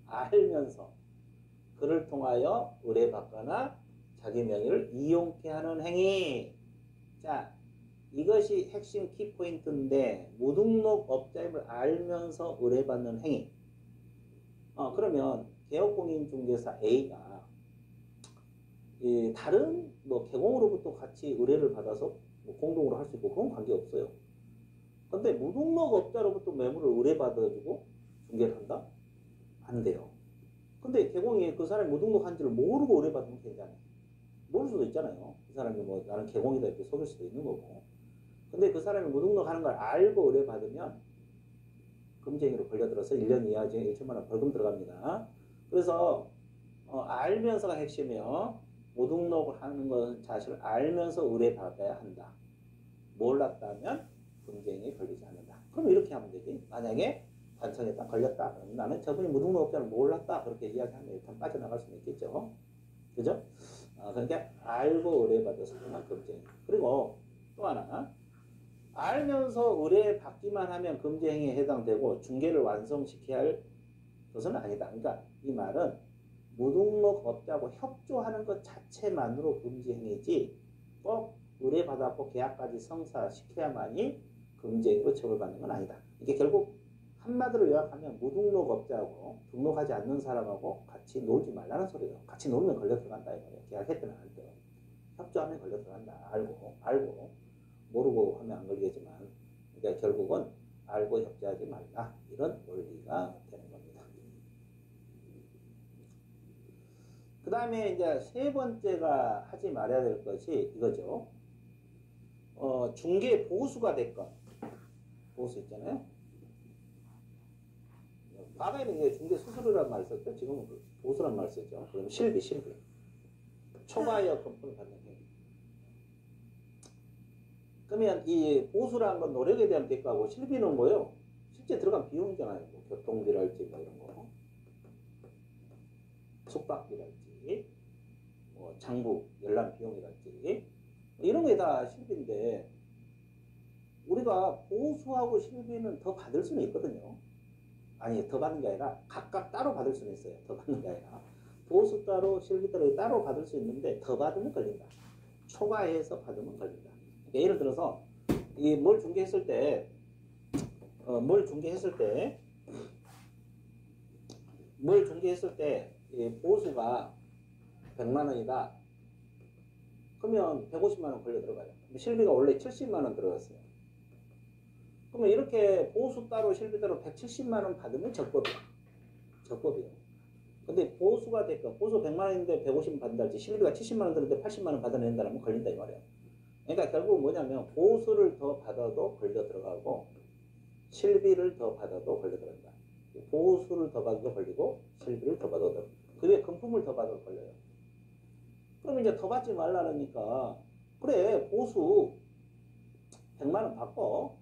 알면서 그를 통하여 의뢰받거나 자기 명의를 이용케 하는 행위. 자, 이것이 핵심 키포인트인데 무등록업자임을 알면서 의뢰받는 행위. 그러면 개업공인중개사 A가 다른 뭐 개공으로부터 같이 의뢰를 받아서 뭐 공동으로 할 수 있고 그건 관계없어요. 근데 무등록업자로부터 매물을 의뢰받아주고 중개를 한다? 안 돼요. 근데 개공이 그 사람이 무등록한지를 모르고 의뢰받으면 되잖아요. 모를 수도 있잖아요. 그 사람이 뭐 나는 개공이다 이렇게 속일 수도 있는 거고. 근데 그 사람이 무등록하는 걸 알고 의뢰받으면 금지행위로 걸려들어서 1년 이하 징역 1천만 원 벌금 들어갑니다. 그래서 알면서가 핵심이에요. 무등록을 하는 것 자체를 알면서 의뢰받아야 한다. 몰랐다면 금지행위에 걸리지 않는다. 그럼 이렇게 하면 되지. 만약에 관청에 딱 걸렸다. 그러면 나는 저분이 무등록업자를 몰랐다. 그렇게 이야기하면 일단 빠져나갈 수는 있겠죠. 그죠? 그러니까 알고 의뢰받았을 때만 금지행위. 그리고 또 하나, 알면서 의뢰받기만 하면 금지행위에 해당되고 중개를 완성시켜야 할 것은 아니다. 그러니까 이 말은 무등록업자하고 협조하는 것 자체만으로 금지행위지 꼭 의뢰받았고 계약까지 성사시켜야만이 금지행위로 처벌받는 건 아니다. 이게 결국 한마디로 요약하면 무등록업자하고 등록하지 않는 사람하고 같이 놀지 말라는 소리예요. 같이 놀면 걸려 들어간다 이거예요. 계약했든 안 했든. 협조하면 걸려 들어간다. 알고 모르고 하면 안 걸리겠지만, 그러니까 결국은 알고 협조하지 말라 이런 원리가 되는 겁니다. 그 다음에 이제 세 번째가 하지 말아야 될 것이 이거죠. 중개 보수가 됐건, 보수 있잖아요. 과거에는 이게 중개 수수료란 말을 썼죠. 지금은 보수란 말을 쓰죠. 그럼 실비. 초과이익 금품을 받는 행위. 그러면 이 보수라는 건 노력에 대한 대가고 실비는 뭐예요? 실제 들어간 비용이잖아요. 뭐 교통비랄지 뭐 이런 거. 숙박비랄지, 뭐 장부, 열람 비용이랄지 이런 게 다 실비인데 우리가 보수하고 실비는 더 받을 수는 있거든요. 아니 더 받는 게 아니라 각각 따로 받을 수는 있어요. 더 받는 게 아니라 보수 따로 실비 따로 받을 수 있는데 더 받으면 걸린다. 초과해서 받으면 걸린다. 그러니까 예를 들어서 이 뭘 중개했을 때 이 보수가 100만 원이다. 그러면 150만 원 걸려 들어가요. 실비가 원래 70만 원 들어갔어요. 그러면 이렇게 보수 따로 실비 따로 170만 원 받으면 적법이에요. 근데 보수가 될까? 보수 100만 원인데 150만 원 받는다 할지 실비가 70만 원 들었는데 80만 원 받아낸다면 걸린다 이 말이에요. 그러니까 결국 뭐냐면 보수를 더 받아도 걸려 들어가고 실비를 더 받아도 걸려 들어간다. 보수를 더 받아도 걸리고 실비를 더 받아도 걸리고 그 위에 금품을 더 받아도 걸려요. 그럼 이제 더 받지 말라니까 그래 보수 100만 원 받고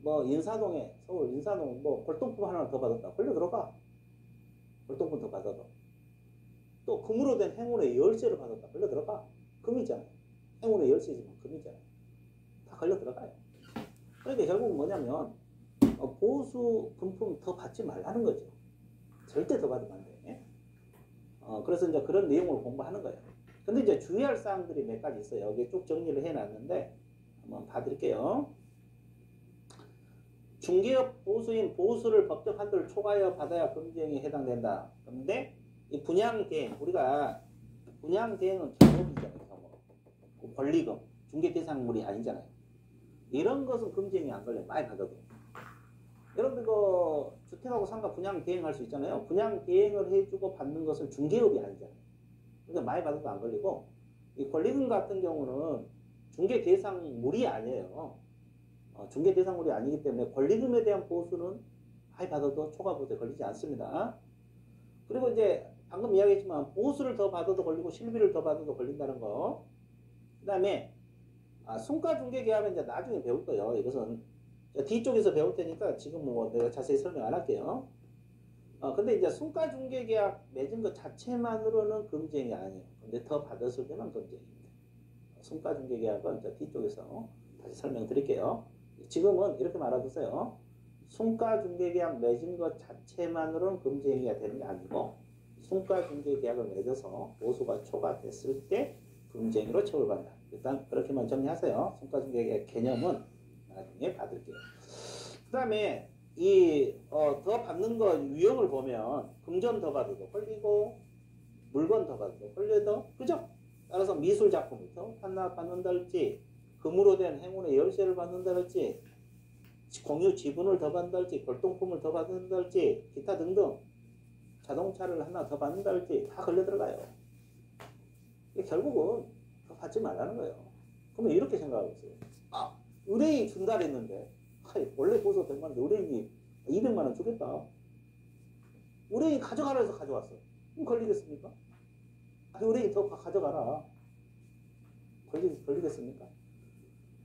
뭐 인사동에 서울 인사동 뭐 골동품 하나 더 받았다. 걸려 들어가. 골동품 더 받아도 또 금으로 된 행운의 열쇠를 받았다. 걸려 들어가. 금이잖아요. 행운의 열쇠지만 금이잖아요. 다 걸려 들어가요. 그러니까 결국 뭐냐면 보수 금품 더 받지 말라는 거죠. 절대 더 받으면 안 돼. 그래서 이제 그런 내용을 공부하는 거예요. 근데 이제 주의할 사항들이 몇 가지 있어요. 여기 쭉 정리를 해놨는데 한번 봐드릴게요. 중개업 보수인 보수를 법적 한도를 초과하여 받아야 금지행위에 해당된다. 그런데 이 분양대행, 우리가 분양대행은 경업이잖아요. 경업. 권리금, 중개대상물이 아니잖아요. 이런 것은 금지행위 안 걸려요. 많이 받아도. 여러분들 그 주택하고 상가 분양 대행할 수 있잖아요. 분양 대행을 해주고 받는 것은 중개업이 아니잖아요. 그러니까 많이 받아도 안 걸리고 이 권리금 같은 경우는 중개 대상물이 아니에요. 중개 대상물이 아니기 때문에 권리금에 대한 보수는 많이 받아도 초과보수에 걸리지 않습니다. 그리고 이제 방금 이야기했지만 보수를 더 받아도 걸리고 실비를 더 받아도 걸린다는 거. 그 다음에 순가중개계약은 이제 나중에 배울 거예요. 이것은 뒤쪽에서 배울 테니까 지금 뭐 내가 자세히 설명 안 할게요. 근데 이제 순가중개계약 맺은 것 자체만으로는 금지행위 아니에요. 근데 더 받았을 때는 금지행위입니다. 순가중개계약은 이제 뒤쪽에서 다시 설명드릴게요. 지금은 이렇게 말아두세요. 순가중개계약 맺은 것 자체만으로는 금지행위가 되는 게 아니고 순가중개계약을 맺어서 보수가 초과됐을 때 금지행위로 처벌받는다. 일단 그렇게만 정리하세요. 순가중개계약 개념은 나중에 받을게요. 그 다음에 더 받는 거 유형을 보면 금전 더 받아도 걸리고 물건 더 받아도 걸려도 그죠? 따라서 미술작품을 더 반납받는다든지 금으로 된 행운의 열쇠를 받는다든지 공유 지분을 더 받는다든지 골동품을 더 받는다든지 기타 등등 자동차를 하나 더 받는다든지 다 걸려 들어가요. 결국은 더 받지 말라는 거예요. 그러면 이렇게 생각하고 있어요. 의뢰인이 준다 그랬는데 원래 보수 100만 원인데 의뢰인이 200만 원 주겠다. 의뢰인이 가져가라 해서 가져왔어. 그럼 걸리겠습니까? 의뢰인이 더 가져가라. 걸리겠습니까?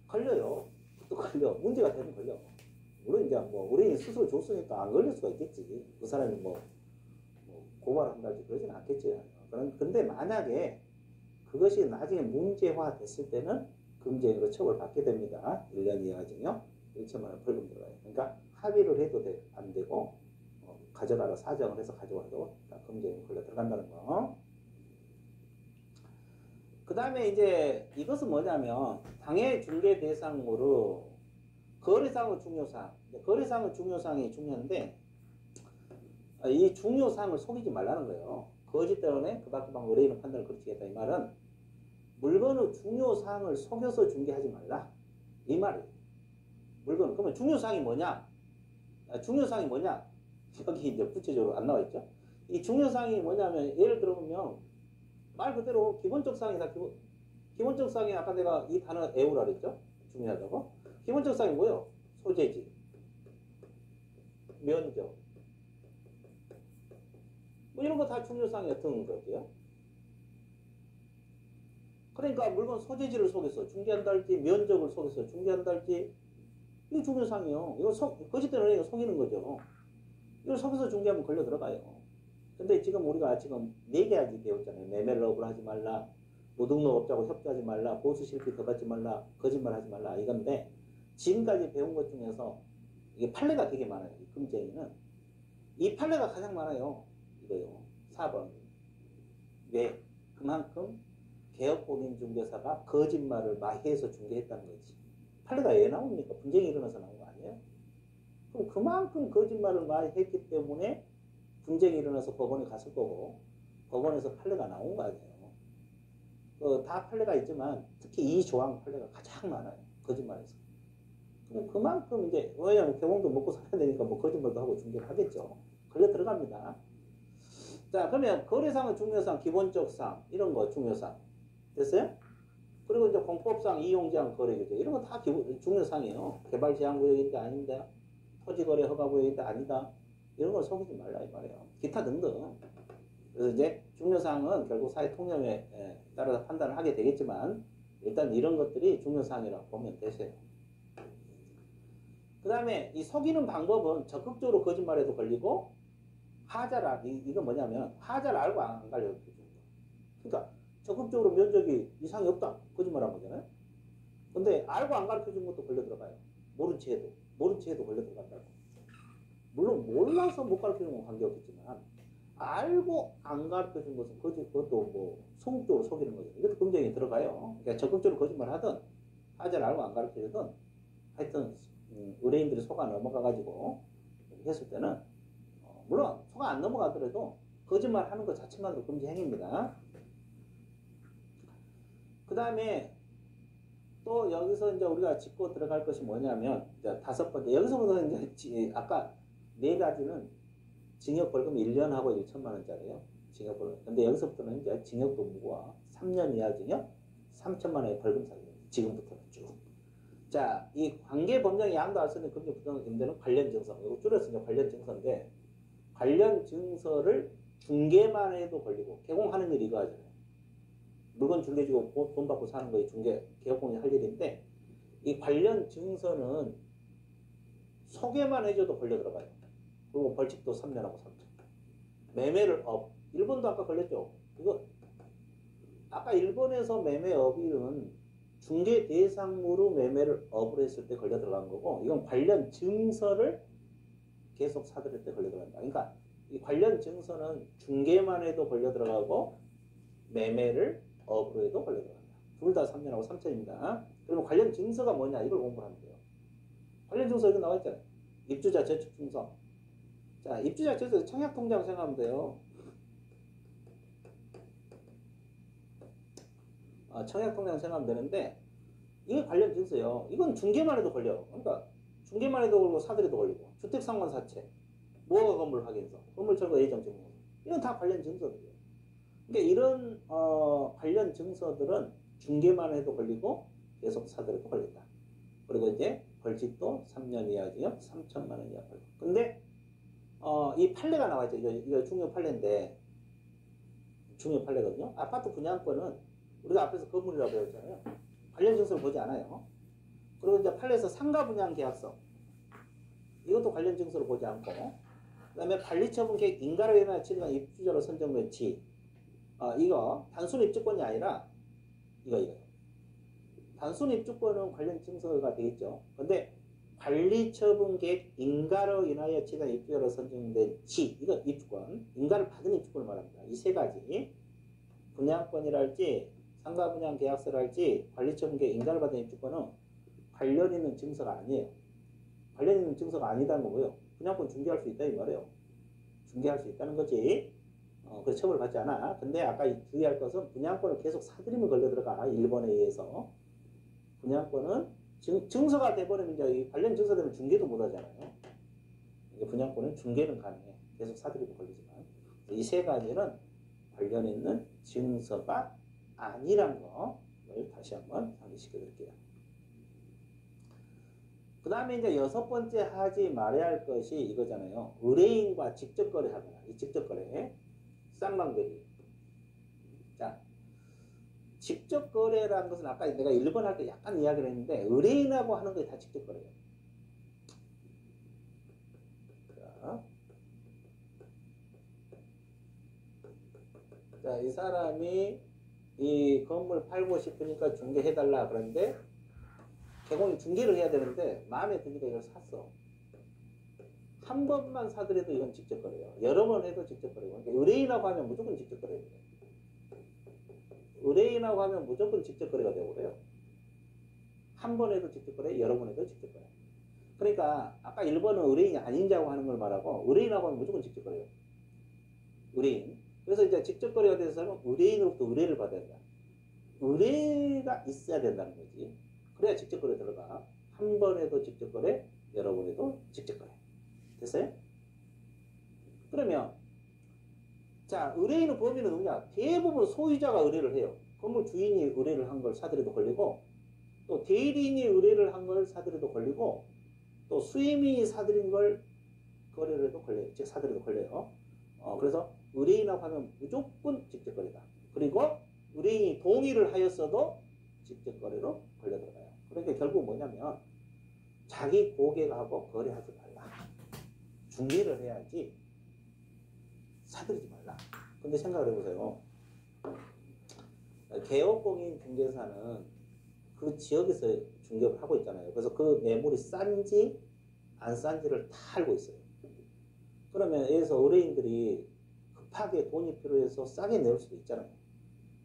걸려요. 또 걸려. 문제가 되면 걸려. 물론 이제 뭐 의뢰인이 스스로 줬으니까 안 걸릴 수가 있겠지. 그 사람이 뭐 고발한다든지 그러진 않겠지. 근데 만약에 그것이 나중에 문제화 됐을 때는 금지행위로 처벌받게 됩니다. 1년 이하징역 1천만 원 벌금 들어가요. 그러니까 합의를 해도 안 되고 가져가라 사정을 해서 가져와도 금지행위 걸려 들어간다는 거. 그 다음에 이제 이것은 뭐냐면 당해 중개 대상으로 거래상의 중요사항. 거래상의 중요사항이 중요한데 이 중요사항을 속이지 말라는 거예요. 거짓 때문에 그박그박 의뢰인의 판단을 거치겠다. 이 말은 물건의 중요사항을 속여서 중개하지 말라. 이 말이에요. 물건. 그러면 중요사항이 뭐냐? 중요사항이 뭐냐? 여기 이제 구체적으로 안 나와 있죠. 이 중요사항이 뭐냐면 예를 들어보면 말 그대로 기본적 사항이다. 기본적 사항이 아까 내가 이 단어 애우라 그랬죠? 중요하다고. 기본적 사항이 뭐예요? 소재지, 면적. 뭐 이런 거 다 중요사항이었던 거죠. 그러니까 물건 소재지를 속여서 중개한다 할지 면적을 속여서 중개한다 할지 이게 중요사항이에요. 이거 거짓 때문에 이거 속이는 거죠. 이걸 속여서 중개하면 걸려 들어가요. 근데 지금 우리가 지금 4가지 배웠잖아요. 매매를 억울하지 말라, 무등록업자하고 협조하지 말라, 보수실비 더 받지 말라, 거짓말하지 말라 이건데 지금까지 배운 것 중에서 이게 판례가 되게 많아요. 이 금지행위는 이 판례가 가장 많아요. 이거요. 4번. 왜? 그만큼 개업공인중개사가 거짓말을 마해해서 중개했다는 거지. 판례가 왜 나옵니까? 분쟁이 일어나서 나온 거 아니에요? 그럼 그만큼 거짓말을 마해했기 때문에 분쟁이 일어나서 법원에 갔을 거고 법원에서 판례가 나온 거 아니에요. 다 판례가 있지만 특히 이 조항 판례가 가장 많아요. 거짓말에서. 그럼 그만큼 이제 왜냐면 개공도 먹고 살아야 되니까 뭐 거짓말도 하고 중개를 하겠죠. 걸려 들어갑니다. 자, 그러면 거래상의 중요사항, 기본적 사항 이런 거 중요사항 됐어요? 그리고 이제 공법상 이용제한 거래규제 이런 거 다 중요사항이에요. 개발제한구역인데 아닌데 토지거래 허가구역인데 아니다. 이런 걸 속이지 말라 이 말이에요. 기타 등등. 그래서 이제 중요사항은 결국 사회통념에 따라서 판단을 하게 되겠지만 일단 이런 것들이 중요사항이라고 보면 되세요. 그 다음에 이 속이는 방법은 적극적으로 거짓말해도 걸리고 하자라 이건 뭐냐면 하자를 알고 안 가려고 그러니까 적극적으로 면적이 이상이 없다 거짓말한 거잖아요. 근데 알고 안 가르쳐준 것도 걸려 들어가요. 모른 채 해도 걸려 들어간다고. 물론 몰라서 못 가르쳐준 건 관계없겠지만 알고 안 가르쳐준 것은 그것도 뭐 소극적으로 속이는 거죠. 이것도 금지행위 들어가요. 그러니까 적극적으로 거짓말 하든 하자를 알고 안 가르쳐주든 하여튼 의뢰인들이 속아 넘어가가지고 했을 때는 물론 속아 안 넘어가더라도 거짓말 하는 것 자체만으로 금지 행위입니다. 그 다음에 또 여기서 이제 우리가 짚고 들어갈 것이 뭐냐면 이제 5번째 여기서부터 이제 아까 4가지는 징역 벌금 1년하고 1천만 원짜리예요. 징역 벌금. 근데 여기서부터는 이제 징역도 무고와 3년 이하 징역 3천만 원의 벌금 사유. 지금부터는 쭉. 자, 이 관계 법령이 양도 알 수 있는 금융 부정 임대는 관련 증서. 이거 줄여서 이제 관련 증서인데, 관련 증서를 중개만 해도 걸리고, 개공하는 일 이거 하잖아요. 물건 중개주고 돈 받고 사는 거에 중개, 개업공이 할 일인데, 이 관련 증서는 소개만 해줘도 걸려 들어가요. 그리고 벌칙도 3년하고 3천. 매매를 일본도 아까 걸렸죠. 이거 아까 일본에서 매매 업일은 중개 대상으로 매매를 업을 했을 때 걸려 들어간 거고, 이건 관련 증서를 계속 사들일 때 걸려 들어간다. 그러니까 이 관련 증서는 중개만 해도 걸려 들어가고 매매를 업으로 해도 걸려 들어간다. 둘 다 3년하고 3천입니다. 그러면 관련 증서가 뭐냐 이걸 공부하면 돼요. 관련 증서 이거 나와 있잖아요. 입주자 저축 증서. 자, 입주자 저축 청약 통장 생각하면 돼요. 청약 통장 생각하면 되는데, 이게 관련 증서예요. 이건 중개만 해도 걸려요. 그러니까 중개만 해도 걸리고 사들여도 걸리고, 주택상환사채, 무허가 건물 확인서, 건물철거 예정증명, 이건 다 관련 증서들이에요. 그러니까 이런 관련 증서들은 중개만 해도 걸리고 계속 사들여도 걸린다. 그리고 이제 벌칙도 3년 이하 징역 3천만 원 이하 벌금. 근데 이 판례가 나와 있죠. 이거 중요 판례인데, 중요 판례거든요. 아파트 분양권은 우리가 앞에서 건물이라고 배웠잖아요. 관련 증서를 보지 않아요. 그리고 이제 판례에서 상가 분양 계약서, 이것도 관련 증서를 보지 않고, 그 다음에 관리처분 계획 인가로 인한 취득한 입주자로 선정된 지, 이거 단순 입주권이 아니라 이거 단순 입주권은 관련 증서가 되겠죠. 근데 관리처분 계획 인가로 인하여 취득한 입주자로 선정된 지, 이거 입주권, 인가를 받은 입주권을 말합니다. 이 세 가지, 분양권이랄지 상가 분양 계약서랄지 관리처분 계획 인가를 받은 입주권은 관련 있는 증서가 아니에요. 관련 있는 증서가 아니다는 거고요. 분양권 중개할 수 있다 이 말이에요. 중개할 수 있다는 거지. 그래서 처벌을 받지 않아. 근데 아까 주의할 것은 분양권을 계속 사들이면 걸려 들어가. 일본에 의해서. 분양권은 증서가 돼버리면 이제 관련 증서 되면 중개도 못 하잖아요. 분양권은 중개는 가능해. 계속 사들이면 걸리지만. 이 세 가지는 관련 있는 증서가 아니란 거를 다시 한번 상기시켜 드릴게요. 그 다음에 이제 6번째 하지 말아야 할 것이 이거잖아요. 의뢰인과 직접 거래하거나, 이 직접 거래. 쌍방대리. 자, 직접 거래라는 것은 아까 내가 1번 할 때 약간 이야기를 했는데, 의뢰인하고 하는 게 다 직접 거래예요. 자, 이 사람이 이 건물 팔고 싶으니까 중개해달라 그러는데, 개공이 중개를 해야 되는데 마음에 드니까 이걸 샀어. 한 번만 사더라도 이건 직접 거래예요. 여러 번 해도 직접 거래고. 그러니까 의뢰인하고 하면 무조건 직접 거래예요. 의뢰인하고 하면 무조건 직접 거래가 되고 그래요. 한 번 해도 직접 거래, 여러 번 해도 직접 거래. 그러니까 아까 1번은 의뢰인이 아닌 자고 하는 걸 말하고, 의뢰인하고 하면 무조건 직접 거래요. 의뢰인. 그래서 이제 직접 거래가 돼서는 의뢰인으로부터 의뢰를 받아야 된다. 의뢰가 있어야 된다는 거지. 그래야 직접 거래 들어가. 한 번 해도 직접 거래, 여러 번 해도 직접 거래. 됐어요? 그러면 자, 의뢰인의 범위는 누구냐? 대부분 소유자가 의뢰를 해요. 건물 주인이 의뢰를 한 걸 사들여도 걸리고, 또 대리인이 의뢰를 한 걸 사들여도 걸리고, 또 수임이 사들인 걸 거래를 해도 걸려요. 즉 사들여도 걸려요. 그래서 의뢰인하고 하면 무조건 직접 거래다. 그리고 의뢰인이 동의를 하였어도 직접 거래로 걸려 들어가요. 그러니까 결국 뭐냐면 자기 고객하고 거래하지 말라. 중개를 해야지 사들이지 말라. 근데 생각을 해보세요. 개업공인 중개사는 그 지역에서 중개를 하고 있잖아요. 그래서 그 매물이 싼지 안 싼지를 다 알고 있어요. 그러면 여기서 의뢰인들이 급하게 돈이 필요해서 싸게 내올 수도 있잖아요.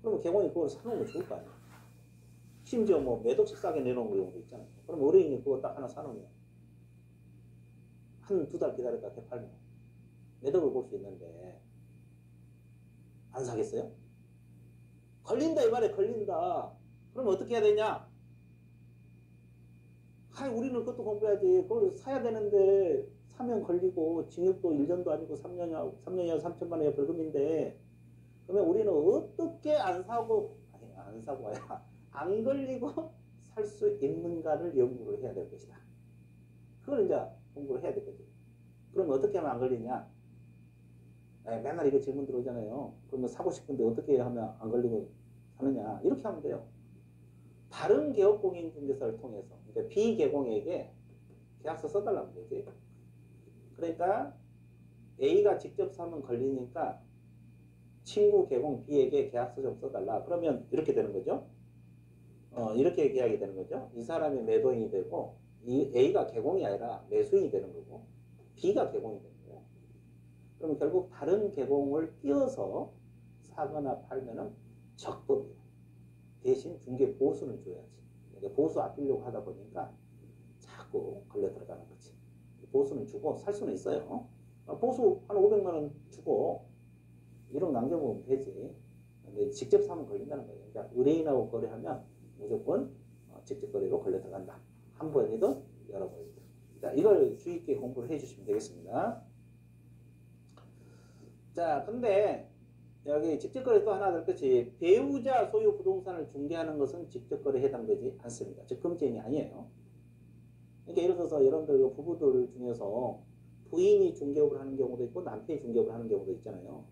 그러면 개공이 그걸 사놓으면 좋을 거 아니에요. 심지어 뭐 몇 억씩 싸게 내놓은 경우도 있잖아요. 그럼 의뢰인이 그거 딱 하나 사놓으면 한 두 달 기다렸다 되팔면 몇 억을 볼 수 있는데 안 사겠어요? 걸린다 이 말에 걸린다. 그럼 어떻게 해야 되냐? 우리는 그것도 공부해야지. 그걸 사야 되는데 사면 걸리고 징역도 1년도 아니고 3년이야 3천만 원이야 벌금인데, 그러면 우리는 어떻게 안 사고, 아니 안 사고 와야 안 걸리고 살 수 있는가를 연구를 해야 될 것이다. 그걸 이제 공부를 해야 되거든. 그럼 어떻게 하면 안 걸리냐? 맨날 이거 질문 들어오잖아요. 그러면 사고 싶은데 어떻게 하면 안 걸리고 사느냐? 이렇게 하면 돼요. 다른 개업공인중개사를 통해서, 그러니까 비개공에게 계약서 써달라는 거지. 그러니까 A가 직접 사면 걸리니까 친구 개공 B에게 계약서 좀 써달라. 그러면 이렇게 되는 거죠. 이렇게 계약이 되는 거죠. 이 사람이 매도인이 되고 이 A가 개공이 아니라 매수인이 되는 거고 B가 개공이 되는 거예요. 그러면 결국 다른 개공을 끼워서 사거나 팔면은 적법이에요. 대신 중개 보수는 줘야지. 그러니까 보수 아끼려고 하다 보니까 자꾸 걸려 들어가는 거지. 보수는 주고 살 수는 있어요. 보수 한 500만 원 주고 1억 남겨먹으면 되지. 근데 직접 사면 걸린다는 거예요. 그러니까 의뢰인하고 거래하면 무조건 직접 거래로 걸려 들어간다. 한 번이든 여러 번이든. 자, 이걸 주의 있게 공부를 해주시면 되겠습니다. 자, 근데 여기 직접거래 또 하나 될 것이 배우자 소유 부동산을 중개하는 것은 직접거래에 해당되지 않습니다. 즉 금지행위 아니에요. 그러니까 예를 들어서 여러분들 부부들 중에서 부인이 중개업을 하는 경우도 있고 남편이 중개업을 하는 경우도 있잖아요.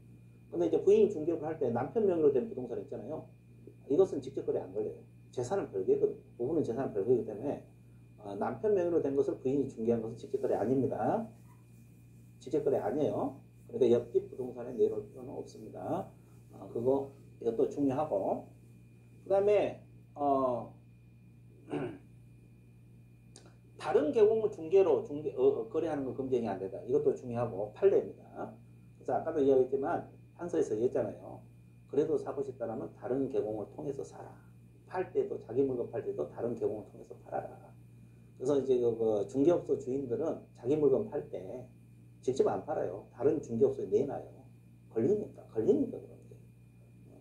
근데 이제 부인이 중개업을 할 때 남편 명의로 된 부동산 있잖아요. 이것은 직접거래 안 걸려요. 재산은 별개거든요. 부부는 재산은 별개이기 때문에 남편 명의로 된 것을 부인이 중개한 것은 직접거래 아닙니다. 직접거래 아니에요. 그러니까 옆집 부동산에 내놓을 필요는 없습니다. 그거 이것도 중요하고 그 다음에 다른 개공을 중개로 거래하는 건 금지행위 안 된다. 이것도 중요하고 판례입니다. 그래서 아까도 이야기했지만 판서에서 얘기했잖아요. 그래도 사고 싶다면 다른 개공을 통해서 사라. 팔 때도 자기 물건 팔 때도 다른 개공을 통해서 팔아라. 그래서 이제 그 중개업소 주인들은 자기 물건 팔 때 직접 안 팔아요. 다른 중개업소에 내놔요. 걸리니까 그런데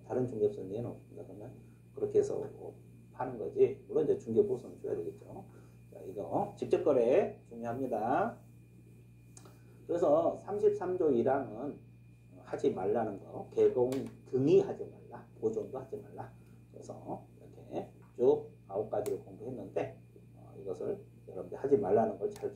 다른 중개업소에 내놓습니다. 그러면 그렇게 해서 파는 거지. 물론 이제 중개 보수는 줘야 되겠죠. 자, 이거 직접 거래 중요합니다. 그래서 33조 1항은 하지 말라는 거, 개공 등이 하지 말라, 보존도 하지 말라. 그래서 이렇게 쭉 9가지를 공부했는데 이것을 여러분들 하지 말라는 걸 잘